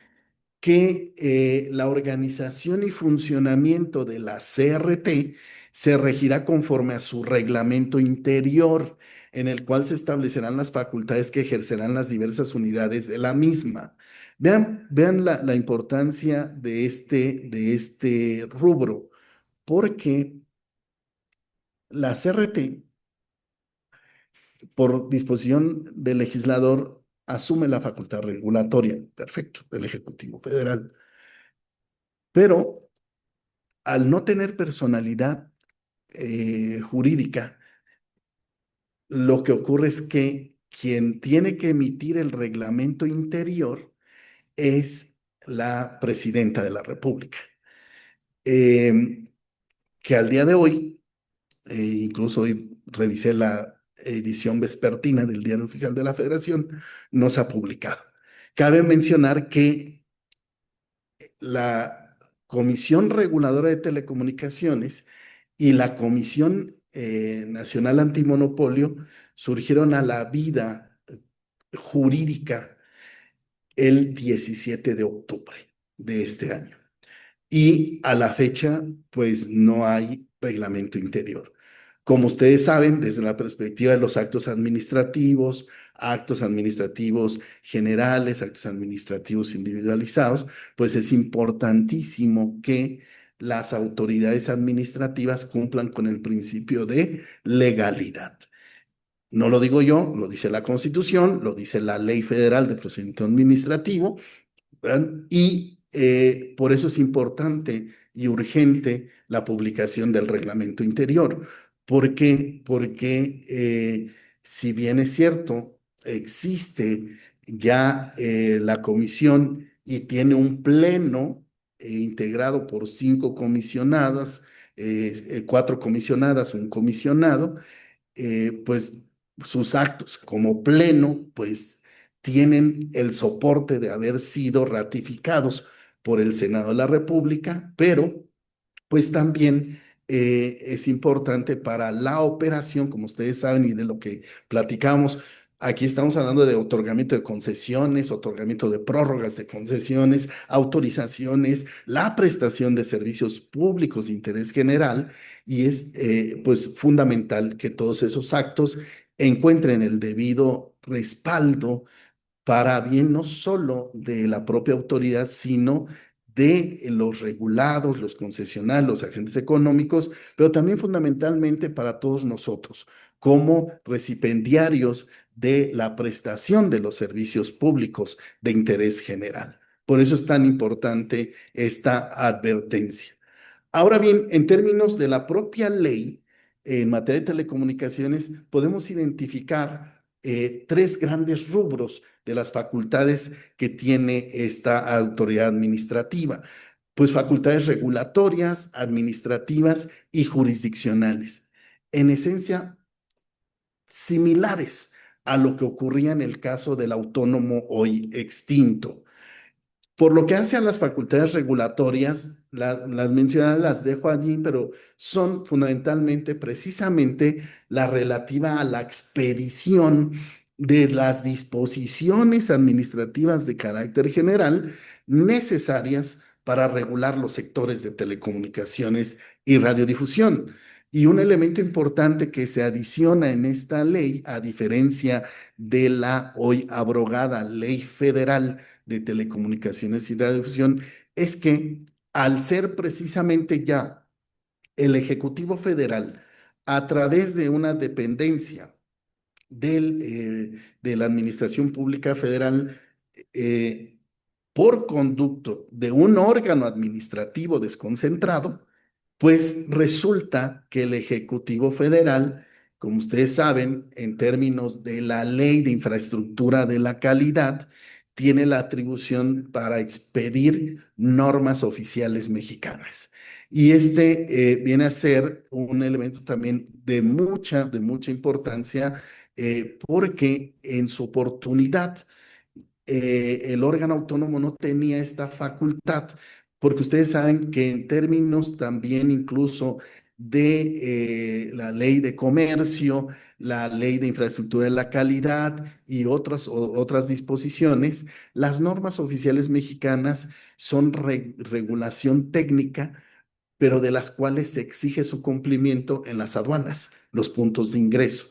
que la organización y funcionamiento de la CRT se regirá conforme a su reglamento interior, en el cual se establecerán las facultades que ejercerán las diversas unidades de la misma. Vean la importancia de este rubro, porque la CRT, por disposición del legislador, asume la facultad regulatoria, perfecto, del Ejecutivo Federal. Pero al no tener personalidad jurídica, lo que ocurre es que quien tiene que emitir el reglamento interior es la presidenta de la República, eh, que al día de hoy, incluso hoy revisé la edición vespertina del Diario Oficial de la Federación, no se ha publicado. Cabe mencionar que la Comisión Reguladora de Telecomunicaciones y la Comisión Nacional Antimonopolio surgieron a la vida jurídica el 17 de octubre de este año. Y a la fecha, pues no hay reglamento interior. Como ustedes saben, desde la perspectiva de los actos administrativos generales, actos administrativos individualizados, pues es importantísimo que las autoridades administrativas cumplan con el principio de legalidad. No lo digo yo, lo dice la Constitución, lo dice la Ley Federal de Procedimiento Administrativo, ¿verdad? Y por eso es importante y urgente la publicación del reglamento interior. ¿Por qué? Porque si bien es cierto, existe ya la comisión y tiene un pleno integrado por 5 comisionadas, 4 comisionadas, un comisionado, pues sus actos como pleno, pues tienen el soporte de haber sido ratificados por el Senado de la República, pero pues también es importante para la operación, como ustedes saben y de lo que platicamos. Aquí estamos hablando de otorgamiento de concesiones, otorgamiento de prórrogas de concesiones, autorizaciones, la prestación de servicios públicos de interés general, y es pues fundamental que todos esos actos encuentren el debido respaldo para bien no solo de la propia autoridad, sino de los regulados, los concesionarios, los agentes económicos, pero también fundamentalmente para todos nosotros, como recipendiarios de la prestación de los servicios públicos de interés general. Por eso es tan importante esta advertencia. Ahora bien, en términos de la propia ley, en materia de telecomunicaciones, podemos identificar 3 grandes rubros de las facultades que tiene esta autoridad administrativa, pues facultades regulatorias, administrativas y jurisdiccionales. En esencia, similares a lo que ocurría en el caso del autónomo hoy extinto. Por lo que hace a las facultades regulatorias, las mencionadas las dejo allí, pero son fundamentalmente, precisamente, la relativa a la expedición de las disposiciones administrativas de carácter general necesarias para regular los sectores de telecomunicaciones y radiodifusión. Y un elemento importante que se adiciona en esta ley, a diferencia de la hoy abrogada Ley Federal de Telecomunicaciones y Radiodifusión, es que al ser precisamente ya el Ejecutivo Federal, a través de una dependencia de la Administración Pública Federal, eh, por conducto de un órgano administrativo desconcentrado, pues resulta que el Ejecutivo Federal, como ustedes saben, en términos de la Ley de Infraestructura de la Calidad, tiene la atribución para expedir normas oficiales mexicanas. Y este viene a ser un elemento también de mucha importancia, porque en su oportunidad el órgano autónomo no tenía esta facultad, porque ustedes saben que en términos también incluso de la ley de comercio, la ley de infraestructura de la calidad y otras disposiciones, las normas oficiales mexicanas son regulación técnica, pero de las cuales se exige su cumplimiento en las aduanas, los puntos de ingreso.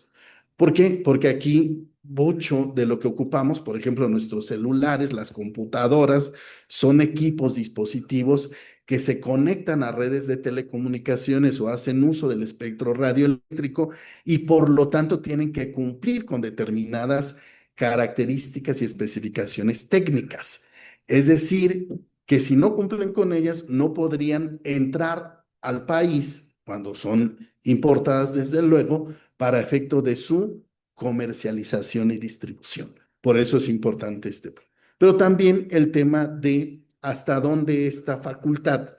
¿Por qué? Porque aquí mucho de lo que ocupamos, por ejemplo, nuestros celulares, las computadoras, son equipos, dispositivos que se conectan a redes de telecomunicaciones o hacen uso del espectro radioeléctrico y por lo tanto tienen que cumplir con determinadas características y especificaciones técnicas. Es decir, que si no cumplen con ellas, no podrían entrar al país cuando son importadas, desde luego, para efecto de su comercialización y distribución. Por eso es importante este. Pero también el tema de hasta dónde esta facultad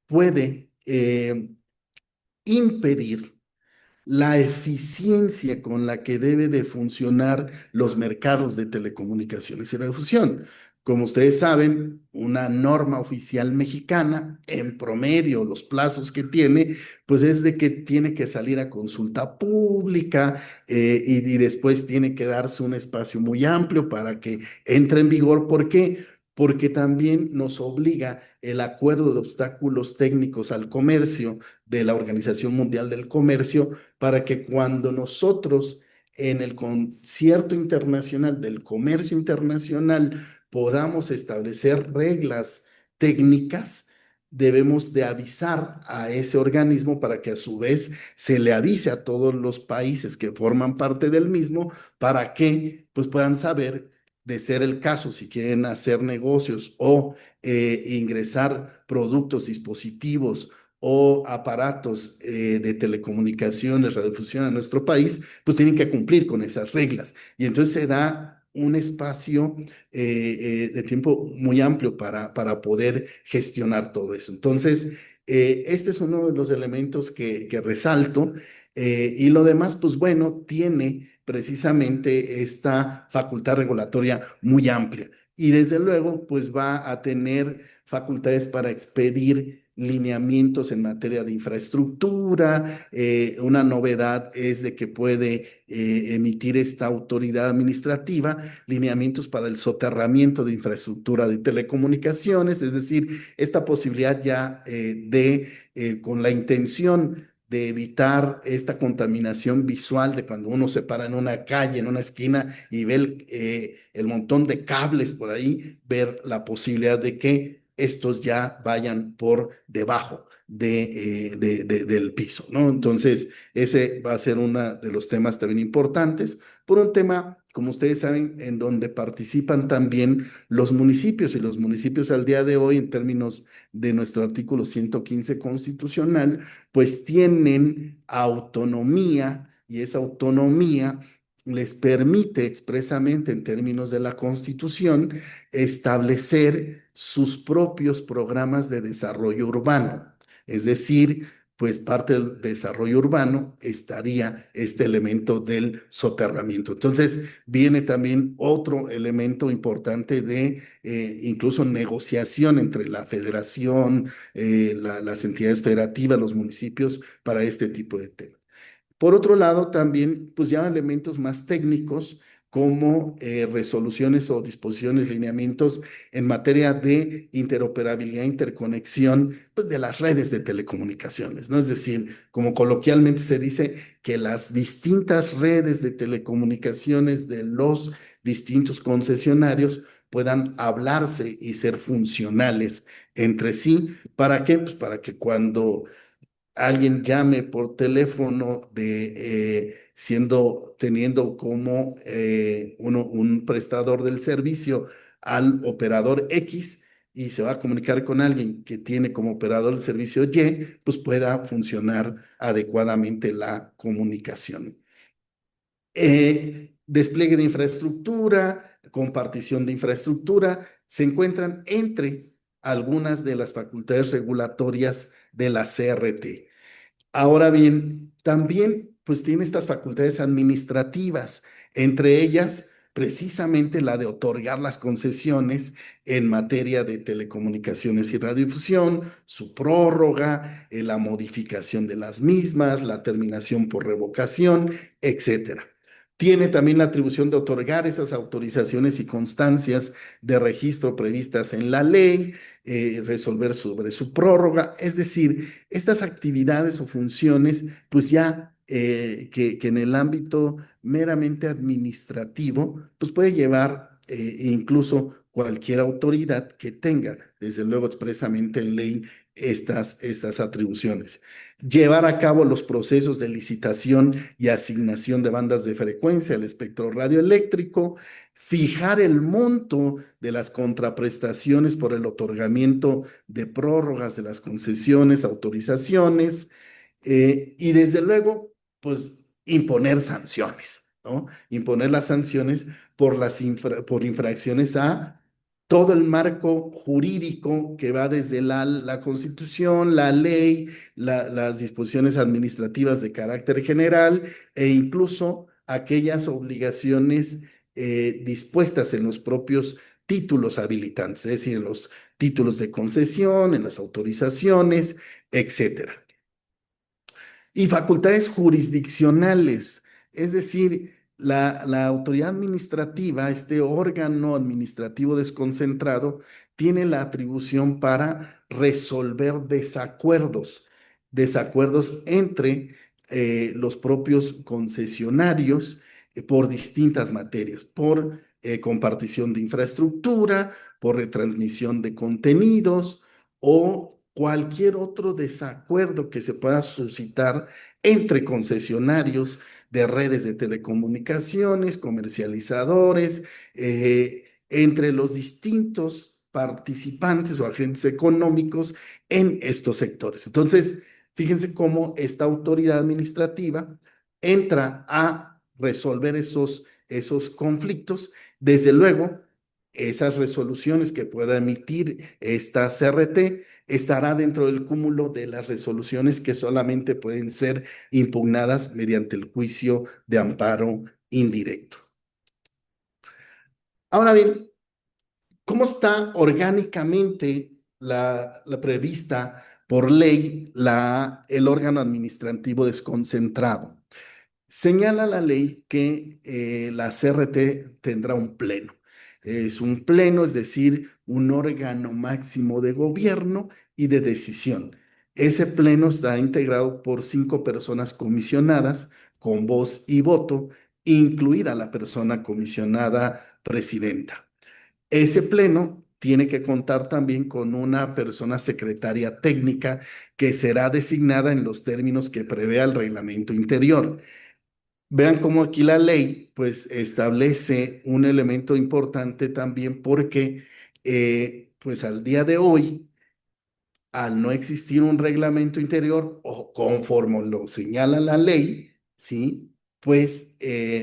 puede impedir la eficiencia con la que debe de funcionar los mercados de telecomunicaciones y radiodifusión. Como ustedes saben, una norma oficial mexicana, en promedio, los plazos que tiene, pues es de que tiene que salir a consulta pública, y después tiene que darse un espacio muy amplio para que entre en vigor. ¿Por qué? Porque también nos obliga el acuerdo de obstáculos técnicos al comercio de la Organización Mundial del Comercio, para que cuando nosotros en el concierto internacional del comercio internacional podamos establecer reglas técnicas, debemos de avisar a ese organismo para que a su vez se le avise a todos los países que forman parte del mismo, para que pues puedan saber, de ser el caso, si quieren hacer negocios o ingresar productos, dispositivos o aparatos de telecomunicaciones, radiodifusión a nuestro país, pues tienen que cumplir con esas reglas. Y entonces se da un espacio de tiempo muy amplio para poder gestionar todo eso. Entonces, este es uno de los elementos que resalto. Y lo demás, pues bueno, tiene precisamente esta facultad regulatoria muy amplia. Y desde luego, pues va a tener facultades para expedir lineamientos en materia de infraestructura. Una novedad es de que puede emitir esta autoridad administrativa lineamientos para el soterramiento de infraestructura de telecomunicaciones, es decir, esta posibilidad ya con la intención de evitar esta contaminación visual de cuando uno se para en una calle, en una esquina y ve el montón de cables por ahí, ver la posibilidad de que estos ya vayan por debajo del piso, ¿no? Entonces, ese va a ser uno de los temas también importantes, por un tema, como ustedes saben, en donde participan también los municipios, y los municipios al día de hoy, en términos de nuestro artículo 115 constitucional, pues tienen autonomía, y esa autonomía les permite expresamente en términos de la Constitución establecer sus propios programas de desarrollo urbano. Es decir, pues parte del desarrollo urbano estaría este elemento del soterramiento. Entonces, viene también otro elemento importante de incluso negociación entre la federación, las entidades federativas, los municipios, para este tipo de temas. Por otro lado, también, pues ya elementos más técnicos como resoluciones o disposiciones, lineamientos en materia de interoperabilidad, interconexión, pues de las redes de telecomunicaciones, ¿no? Es decir, como coloquialmente se dice, que las distintas redes de telecomunicaciones de los distintos concesionarios puedan hablarse y ser funcionales entre sí. ¿Para qué? Pues para que cuando alguien llame por teléfono teniendo como un prestador del servicio al operador X y se va a comunicar con alguien que tiene como operador el servicio Y, pues pueda funcionar adecuadamente la comunicación. Despliegue de infraestructura, compartición de infraestructura, se encuentran entre algunas de las facultades regulatorias de la CRT. Ahora bien, también pues tiene estas facultades administrativas, entre ellas precisamente la de otorgar las concesiones en materia de telecomunicaciones y radiodifusión, su prórroga, la modificación de las mismas, la terminación por revocación, etcétera. Tiene también la atribución de otorgar esas autorizaciones y constancias de registro previstas en la ley, resolver sobre su prórroga, es decir, estas actividades o funciones, pues ya que en el ámbito meramente administrativo, pues puede llevar incluso cualquier autoridad que tenga, desde luego expresamente en ley, estas atribuciones. Llevar a cabo los procesos de licitación y asignación de bandas de frecuencia al espectro radioeléctrico, fijar el monto de las contraprestaciones por el otorgamiento de prórrogas de las concesiones, autorizaciones, y desde luego, pues imponer sanciones, ¿no? Imponer las sanciones por infracciones a todo el marco jurídico que va desde la Constitución, la ley, las disposiciones administrativas de carácter general e incluso aquellas obligaciones dispuestas en los propios títulos habilitantes, es decir, en los títulos de concesión, en las autorizaciones, etcétera. Y facultades jurisdiccionales, es decir, la autoridad administrativa, este órgano administrativo desconcentrado, tiene la atribución para resolver desacuerdos entre los propios concesionarios por distintas materias, por compartición de infraestructura, por retransmisión de contenidos o cualquier otro desacuerdo que se pueda suscitar entre concesionarios de redes de telecomunicaciones, comercializadores, entre los distintos participantes o agentes económicos en estos sectores. Entonces, fíjense cómo esta autoridad administrativa entra a resolver esos conflictos. Desde luego, esas resoluciones que pueda emitir esta CRT estará dentro del cúmulo de las resoluciones que solamente pueden ser impugnadas mediante el juicio de amparo indirecto. Ahora bien, ¿cómo está orgánicamente la prevista por ley el órgano administrativo desconcentrado? Señala la ley que la CRT tendrá un pleno. Es un pleno, es decir, un órgano máximo de gobierno y de decisión. Ese pleno está integrado por 5 personas comisionadas con voz y voto, incluida la persona comisionada presidenta. Ese pleno tiene que contar también con una persona secretaria técnica que será designada en los términos que prevea el reglamento interior. Vean cómo aquí la ley pues establece un elemento importante también porque pues al día de hoy, al no existir un reglamento interior o conforme lo señala la ley, ¿sí? Pues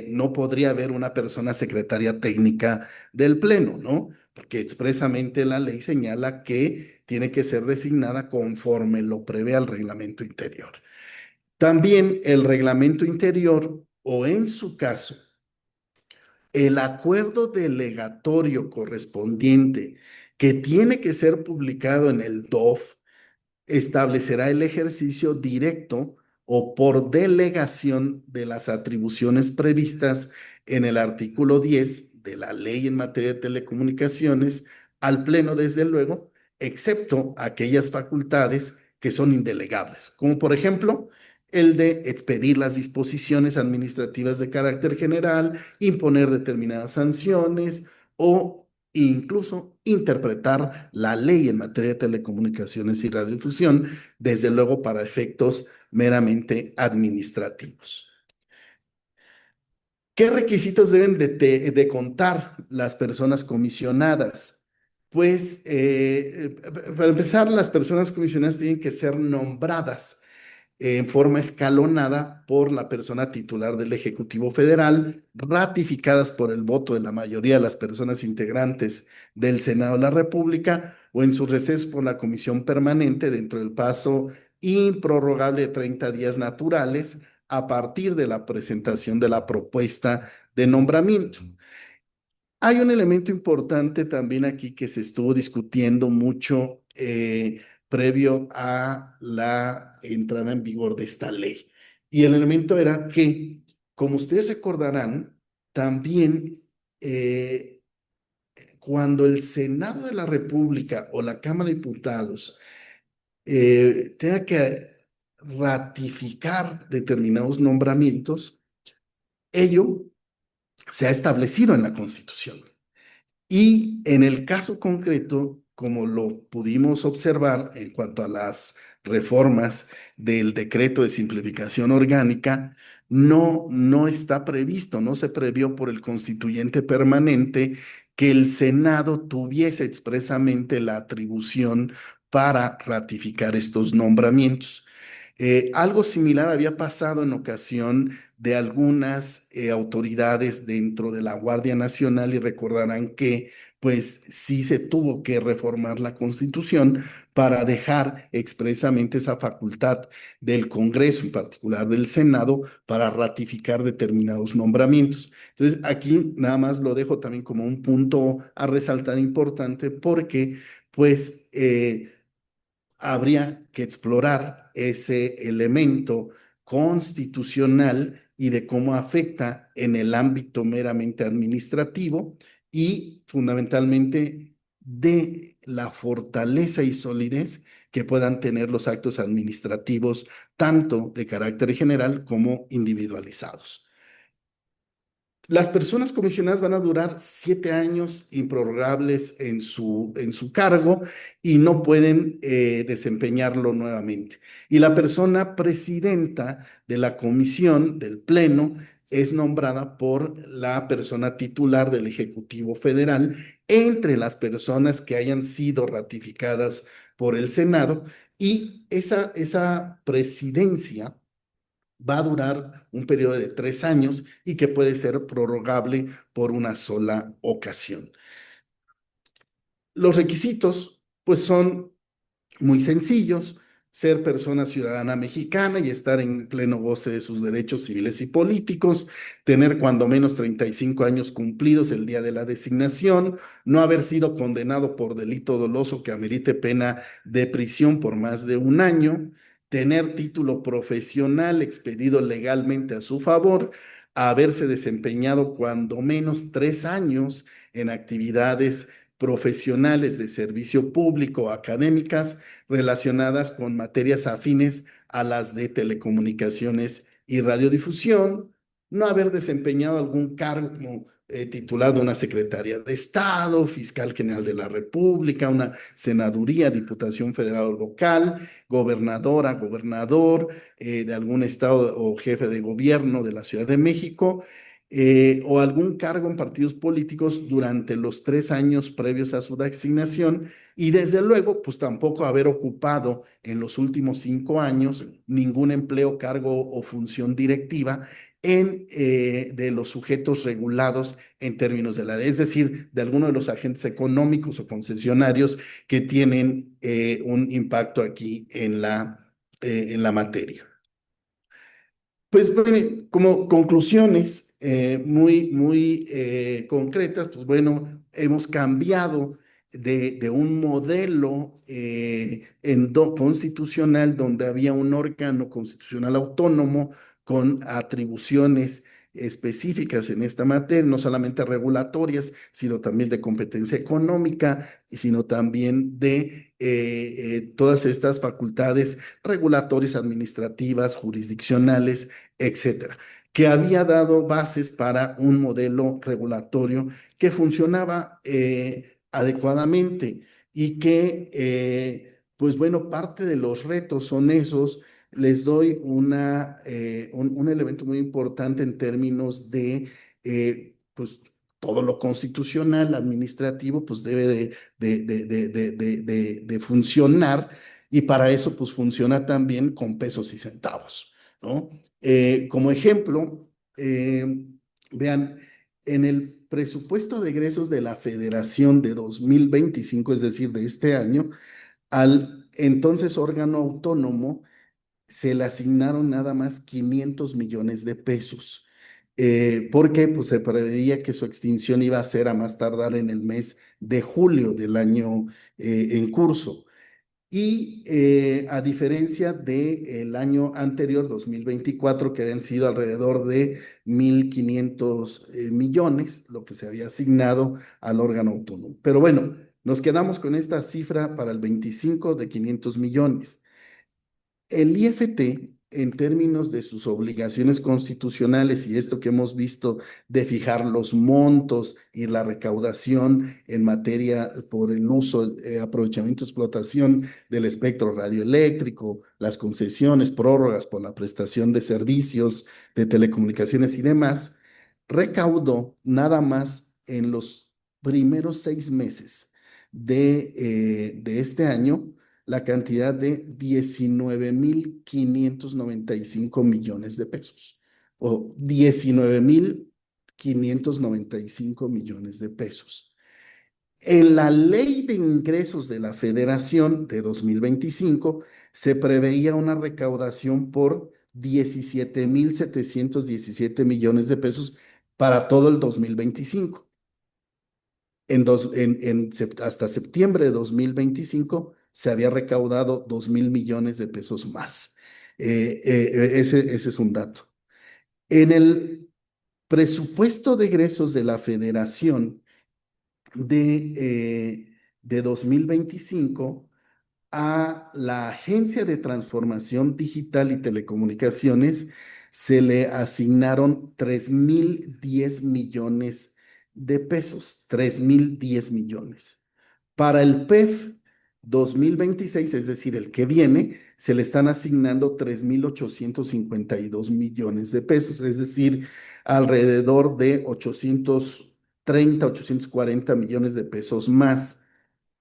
no podría haber una persona secretaria técnica del Pleno, ¿no? porque expresamente la ley señala que tiene que ser designada conforme lo prevé el reglamento interior. También el reglamento interior, o en su caso, el acuerdo delegatorio correspondiente que tiene que ser publicado en el DOF, establecerá el ejercicio directo o por delegación de las atribuciones previstas en el artículo 10 de la Ley en materia de telecomunicaciones al Pleno, desde luego, excepto aquellas facultades que son indelegables, como por ejemplo el de expedir las disposiciones administrativas de carácter general, imponer determinadas sanciones o incluso interpretar la ley en materia de telecomunicaciones y radiodifusión, desde luego para efectos meramente administrativos. ¿Qué requisitos deben de contar las personas comisionadas? Pues, para empezar, las personas comisionadas tienen que ser nombradas en forma escalonada por la persona titular del Ejecutivo Federal, ratificadas por el voto de la mayoría de las personas integrantes del Senado de la República o en su receso por la Comisión Permanente dentro del plazo improrrogable de 30 días naturales a partir de la presentación de la propuesta de nombramiento. Hay un elemento importante también aquí que se estuvo discutiendo mucho previo a la entrada en vigor de esta ley. Y el elemento era que, como ustedes recordarán, también cuando el Senado de la República o la Cámara de Diputados tenga que ratificar determinados nombramientos, ello se ha establecido en la Constitución. Y en el caso concreto, como lo pudimos observar en cuanto a las reformas del decreto de simplificación orgánica, no está previsto, no se previó por el constituyente permanente que el Senado tuviese expresamente la atribución para ratificar estos nombramientos. Algo similar había pasado en ocasión de algunas autoridades dentro de la Guardia Nacional, y recordarán que pues sí se tuvo que reformar la Constitución para dejar expresamente esa facultad del Congreso, en particular del Senado, para ratificar determinados nombramientos. Entonces, aquí nada más lo dejo también como un punto a resaltar importante porque pues habría que explorar ese elemento constitucional y de cómo afecta en el ámbito meramente administrativo y fundamentalmente de la fortaleza y solidez que puedan tener los actos administrativos, tanto de carácter general como individualizados. Las personas comisionadas van a durar 7 años improrrogables en su cargo y no pueden desempeñarlo nuevamente. Y la persona presidenta de la comisión del Pleno es nombrada por la persona titular del Ejecutivo Federal entre las personas que hayan sido ratificadas por el Senado, y esa presidencia va a durar un periodo de 3 años y que puede ser prorrogable por una sola ocasión. Los requisitos, pues, son muy sencillos: ser persona ciudadana mexicana y estar en pleno goce de sus derechos civiles y políticos, tener cuando menos 35 años cumplidos el día de la designación, no haber sido condenado por delito doloso que amerite pena de prisión por más de 1 año, tener título profesional expedido legalmente a su favor, haberse desempeñado cuando menos 3 años en actividades profesionales de servicio público o académicas relacionadas con materias afines a las de telecomunicaciones y radiodifusión, no haber desempeñado algún cargo como titular de una Secretaría de Estado, Fiscal General de la República, una senaduría, Diputación Federal o local, gobernadora, gobernador de algún estado o jefe de gobierno de la Ciudad de México, o algún cargo en partidos políticos durante los 3 años previos a su designación, y desde luego, pues tampoco haber ocupado en los últimos 5 años ningún empleo, cargo o función directiva de los sujetos regulados en términos de la ley, es decir, de algunos de los agentes económicos o concesionarios que tienen un impacto aquí en la materia. Pues bueno, como conclusiones muy concretas, pues bueno, hemos cambiado de un modelo constitucional donde había un órgano constitucional autónomo con atribuciones específicas en esta materia, no solamente regulatorias, sino también de competencia económica, y sino también de todas estas facultades regulatorias, administrativas, jurisdiccionales, etcétera, que había dado bases para un modelo regulatorio que funcionaba adecuadamente y que, pues bueno, parte de los retos son esos. Les doy un elemento muy importante en términos de, pues, todo lo constitucional, administrativo, pues debe de funcionar, y para eso, pues funciona también con pesos y centavos, ¿no? Como ejemplo, vean, en el presupuesto de egresos de la Federación de 2025, es decir, de este año, al entonces órgano autónomo se le asignaron nada más 500 millones de pesos. Porque pues, se preveía que su extinción iba a ser a más tardar en el mes de julio del año en curso. Y a diferencia del año anterior, 2024, que habían sido alrededor de 1.500 millones, lo que se había asignado al órgano autónomo. Pero bueno, nos quedamos con esta cifra para el 25 de 500 millones. El IFT, en términos de sus obligaciones constitucionales y esto que hemos visto de fijar los montos y la recaudación en materia por el uso, aprovechamiento y explotación del espectro radioeléctrico, las concesiones, prórrogas por la prestación de servicios de telecomunicaciones y demás, recaudó nada más en los primeros 6 meses de este año la cantidad de 19.595 millones de pesos, o 19.595 millones de pesos. En la Ley de Ingresos de la Federación de 2025 se preveía una recaudación por 17.717 millones de pesos para todo el 2025. Hasta septiembre de 2025 se había recaudado 2.000 millones de pesos más. Ese es un dato. En el presupuesto de egresos de la Federación de 2025, a la Agencia de Transformación Digital y Telecomunicaciones se le asignaron 3.010 millones de pesos, 3.010 millones. Para el PEF 2026, es decir, el que viene, se le están asignando 3.852 millones de pesos, es decir, alrededor de 830, 840 millones de pesos más,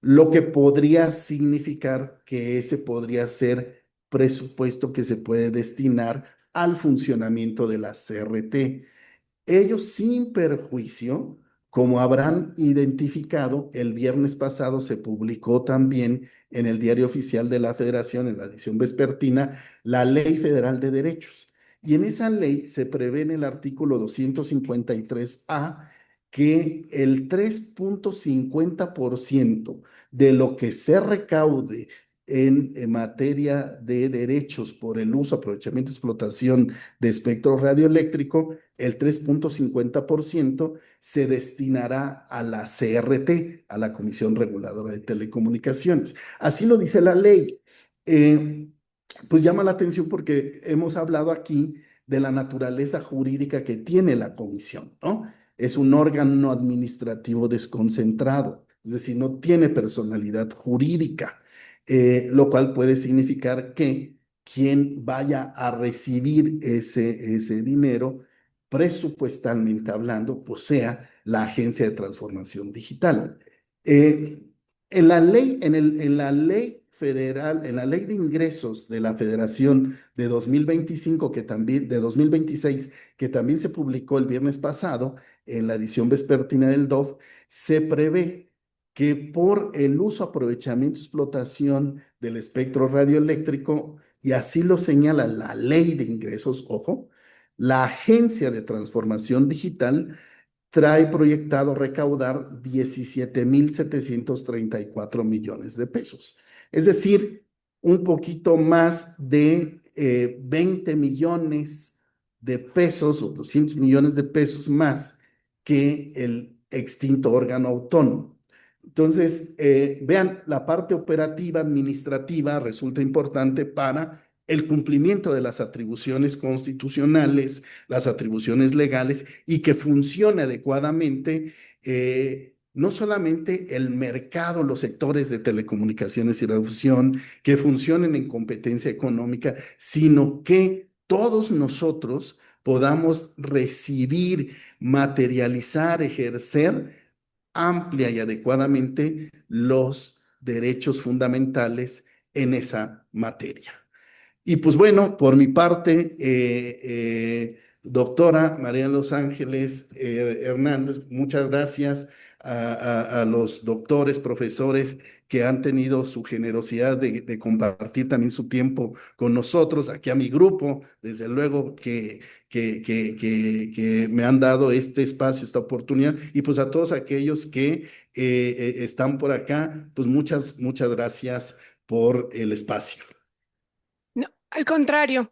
lo que podría significar que ese podría ser presupuesto que se puede destinar al funcionamiento de la CRT. Ellos, sin perjuicio, como habrán identificado, el viernes pasado se publicó también en el Diario Oficial de la Federación, en la edición vespertina, la Ley Federal de Derechos. Y en esa ley se prevé en el artículo 253A que el 3.50% de lo que se recaude en materia de derechos por el uso, aprovechamiento y explotación de espectro radioeléctrico, el 3.50% se destinará a la CRT, a la Comisión Reguladora de Telecomunicaciones. Así lo dice la ley. Pues llama la atención porque hemos hablado aquí de la naturaleza jurídica que tiene la comisión, ¿no? Es un órgano administrativo desconcentrado, es decir, no tiene personalidad jurídica, lo cual puede significar que quien vaya a recibir ese dinero, presupuestalmente hablando, pues sea la Agencia de Transformación Digital. En la ley federal, en la ley de ingresos de la Federación de 2025, de 2026, que también se publicó el viernes pasado, en la edición vespertina del DOF, se prevé que por el uso, aprovechamiento, explotación del espectro radioeléctrico, y así lo señala la ley de ingresos, ojo, la Agencia de Transformación Digital trae proyectado recaudar 17,734 millones de pesos. Es decir, un poquito más de 20 millones de pesos o 200 millones de pesos más que el extinto órgano autónomo. Entonces, vean, la parte operativa, administrativa resulta importante para el cumplimiento de las atribuciones constitucionales, las atribuciones legales, y que funcione adecuadamente no solamente el mercado, los sectores de telecomunicaciones y radiofusión, que funcionen en competencia económica, sino que todos nosotros podamos recibir, materializar, ejercer amplia y adecuadamente los derechos fundamentales en esa materia. Y pues bueno, por mi parte, doctora María de los Ángeles Hernández, muchas gracias a los doctores, profesores que han tenido su generosidad de compartir también su tiempo con nosotros, aquí a mi grupo, desde luego que me han dado este espacio, esta oportunidad, y pues a todos aquellos que están por acá, pues muchas gracias por el espacio. No, al contrario,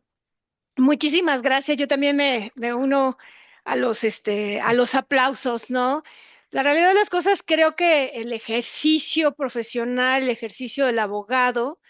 muchísimas gracias. Yo también me uno a los aplausos, ¿no? La realidad de las cosas, creo que el ejercicio profesional, el ejercicio del abogado,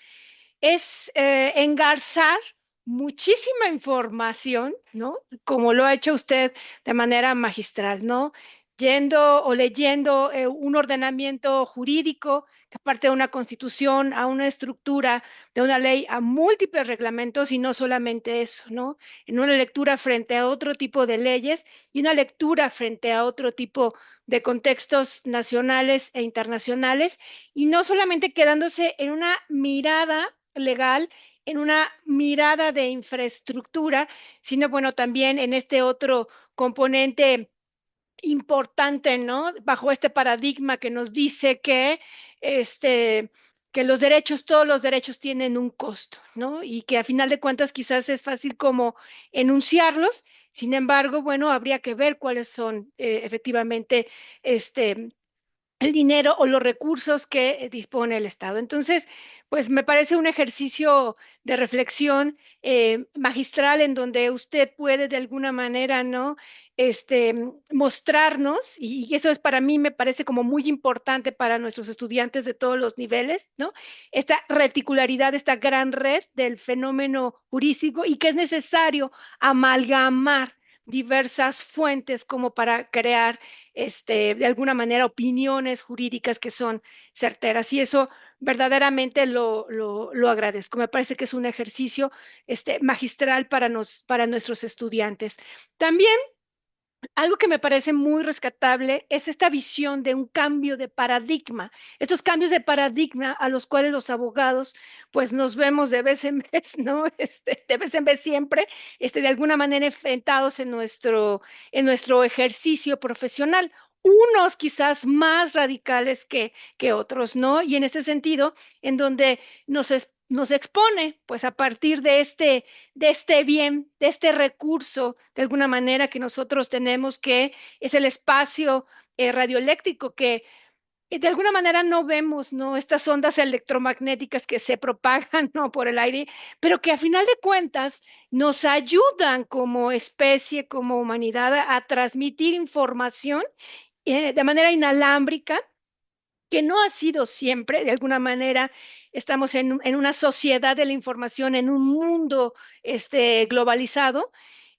es engarzar muchísima información, ¿no? Como lo ha hecho usted de manera magistral, ¿no? Yendo o leyendo un ordenamiento jurídico que parte de una constitución, a una estructura de una ley, a múltiples reglamentos y no solamente eso, ¿no? En una lectura frente a otro tipo de leyes y una lectura frente a otro tipo de contextos nacionales e internacionales, y no solamente quedándose en una mirada legal, en una mirada de infraestructura, sino bueno, también en este otro componente importante, ¿no? Bajo este paradigma que nos dice este, que los derechos, todos los derechos tienen un costo, ¿no? Y que a final de cuentas quizás es fácil como enunciarlos, sin embargo, bueno, habría que ver cuáles son efectivamente el dinero o los recursos que dispone el Estado. Entonces, pues me parece un ejercicio de reflexión magistral, en donde usted puede de alguna manera, ¿no? Mostrarnos, y eso es para mí, me parece como muy importante para nuestros estudiantes de todos los niveles, ¿no? Esta reticularidad, esta gran red del fenómeno jurídico, y que es necesario amalgamar diversas fuentes como para crear de alguna manera opiniones jurídicas que son certeras, y eso verdaderamente lo agradezco. Me parece que es un ejercicio magistral para nuestros estudiantes. También algo que me parece muy rescatable es esta visión de un cambio de paradigma, estos cambios de paradigma a los cuales los abogados pues nos vemos de vez en vez, ¿no? De vez en vez siempre, de alguna manera enfrentados en nuestro ejercicio profesional. Unos quizás más radicales que otros, ¿no? Y en este sentido, en donde nos expone, pues a partir de este bien, de este recurso, de alguna manera que nosotros tenemos, que es el espacio radioeléctrico, que de alguna manera no vemos, ¿no? Estas ondas electromagnéticas que se propagan, ¿no? Por el aire, pero que a final de cuentas nos ayudan como especie, como humanidad, a transmitir información de manera inalámbrica, que no ha sido siempre. De alguna manera estamos en una sociedad de la información, en un mundo globalizado,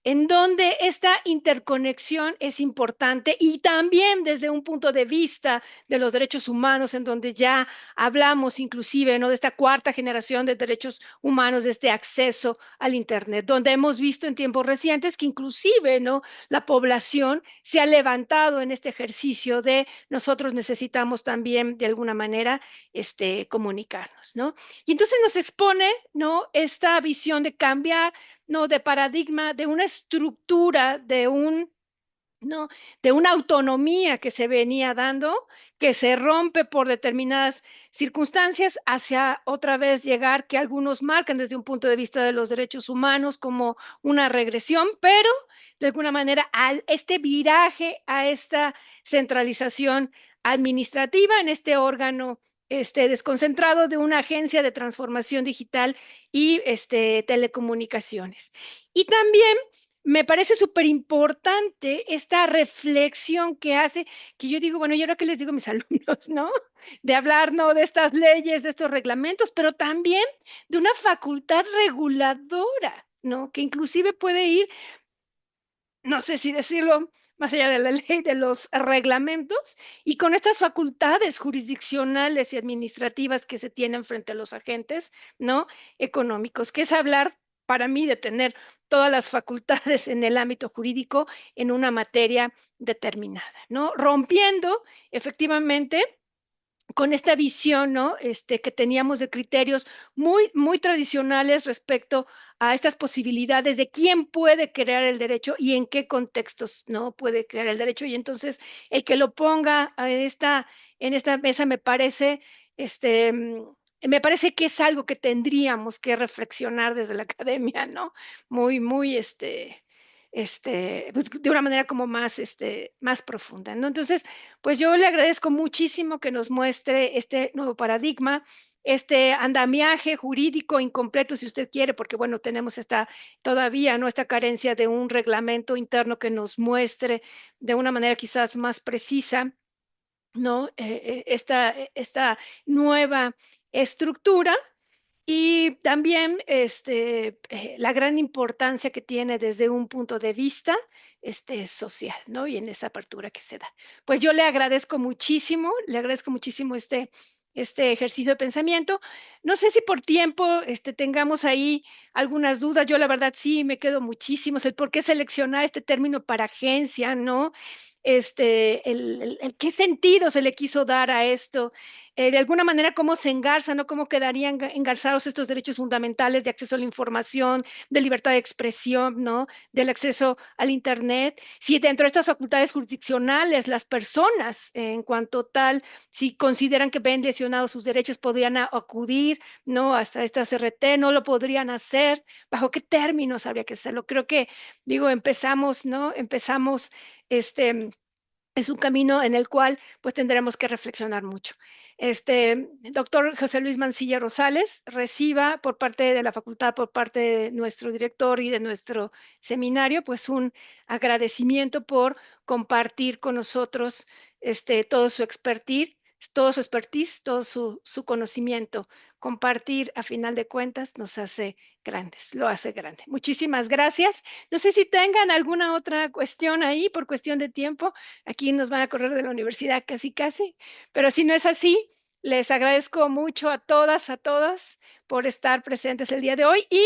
en donde esta interconexión es importante y también desde un punto de vista de los derechos humanos, en donde ya hablamos inclusive, ¿no?, de esta cuarta generación de derechos humanos, de este acceso al Internet, donde hemos visto en tiempos recientes que inclusive, ¿no?, la población se ha levantado en este ejercicio de nosotros necesitamos también de alguna manera comunicarnos, ¿no? Y entonces nos expone, ¿no?, esta visión de cambiar, ¿no?, de paradigma, de una estructura, ¿no?, de una autonomía que se venía dando, que se rompe por determinadas circunstancias, hacia otra vez llegar que algunos marcan desde un punto de vista de los derechos humanos como una regresión, pero de alguna manera a este viraje, a esta centralización administrativa en este órgano desconcentrado de una agencia de transformación digital y telecomunicaciones. Y también me parece súper importante esta reflexión que hace, que yo digo, bueno, ¿y ahora qué les digo a mis alumnos, no? De hablar, ¿no?, de estas leyes, de estos reglamentos, pero también de una facultad reguladora, ¿no?, que inclusive puede ir, no sé si decirlo, más allá de la ley, de los reglamentos, y con estas facultades jurisdiccionales y administrativas que se tienen frente a los agentes, ¿no?, económicos, que es hablar para mí de tener todas las facultades en el ámbito jurídico en una materia determinada, ¿no? Rompiendo efectivamente con esta visión, ¿no?, que teníamos de criterios muy, muy tradicionales respecto a estas posibilidades de quién puede crear el derecho y en qué contextos no puede crear el derecho. Y entonces el que lo ponga en esta mesa me parece que es algo que tendríamos que reflexionar desde la academia, ¿no? Muy, muy, pues, de una manera como más, más profunda, ¿no? Entonces, pues yo le agradezco muchísimo que nos muestre este nuevo paradigma, este andamiaje jurídico incompleto, si usted quiere, porque bueno, tenemos todavía, ¿no?, esta carencia de un reglamento interno que nos muestre de una manera quizás más precisa, ¿no?, esta nueva estructura. Y también la gran importancia que tiene desde un punto de vista social, ¿no? Y en esa apertura que se da. Pues yo le agradezco muchísimo este ejercicio de pensamiento. No sé si por tiempo tengamos ahí algunas dudas. Yo la verdad sí me quedo muchísimo. El por qué seleccionar este término para agencia, ¿no? ¿Qué sentido se le quiso dar a esto? De alguna manera, cómo se engarzan, ¿no? Cómo quedarían engarzados estos derechos fundamentales de acceso a la información, de libertad de expresión, ¿no?, del acceso al Internet. Si dentro de estas facultades jurisdiccionales las personas, en cuanto tal, si consideran que ven lesionados sus derechos, podrían acudir, ¿no?, hasta esta CRT, no lo podrían hacer. ¿Bajo qué términos habría que hacerlo? Creo que, digo, empezamos, ¿no? Es un camino en el cual pues tendremos que reflexionar mucho. Doctor José Luis Mancilla Rosales, reciba por parte de la facultad, por parte de nuestro director y de nuestro seminario, pues un agradecimiento por compartir con nosotros todo su expertise, todo su conocimiento. Compartir, a final de cuentas, nos hace grandes, lo hace grande. Muchísimas gracias. No sé si tengan alguna otra cuestión ahí por cuestión de tiempo. Aquí nos van a correr de la universidad casi, casi, pero si no es así, les agradezco mucho a todas, a todos por estar presentes el día de hoy y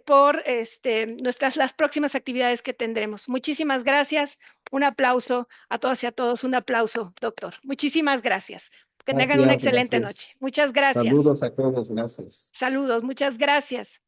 por las próximas actividades que tendremos. Muchísimas gracias. Un aplauso a todas y a todos. Un aplauso, doctor. Muchísimas gracias. Que tengan una Gracias, excelente gracias. noche. Muchas gracias. Saludos a todos, gracias. Saludos, muchas gracias.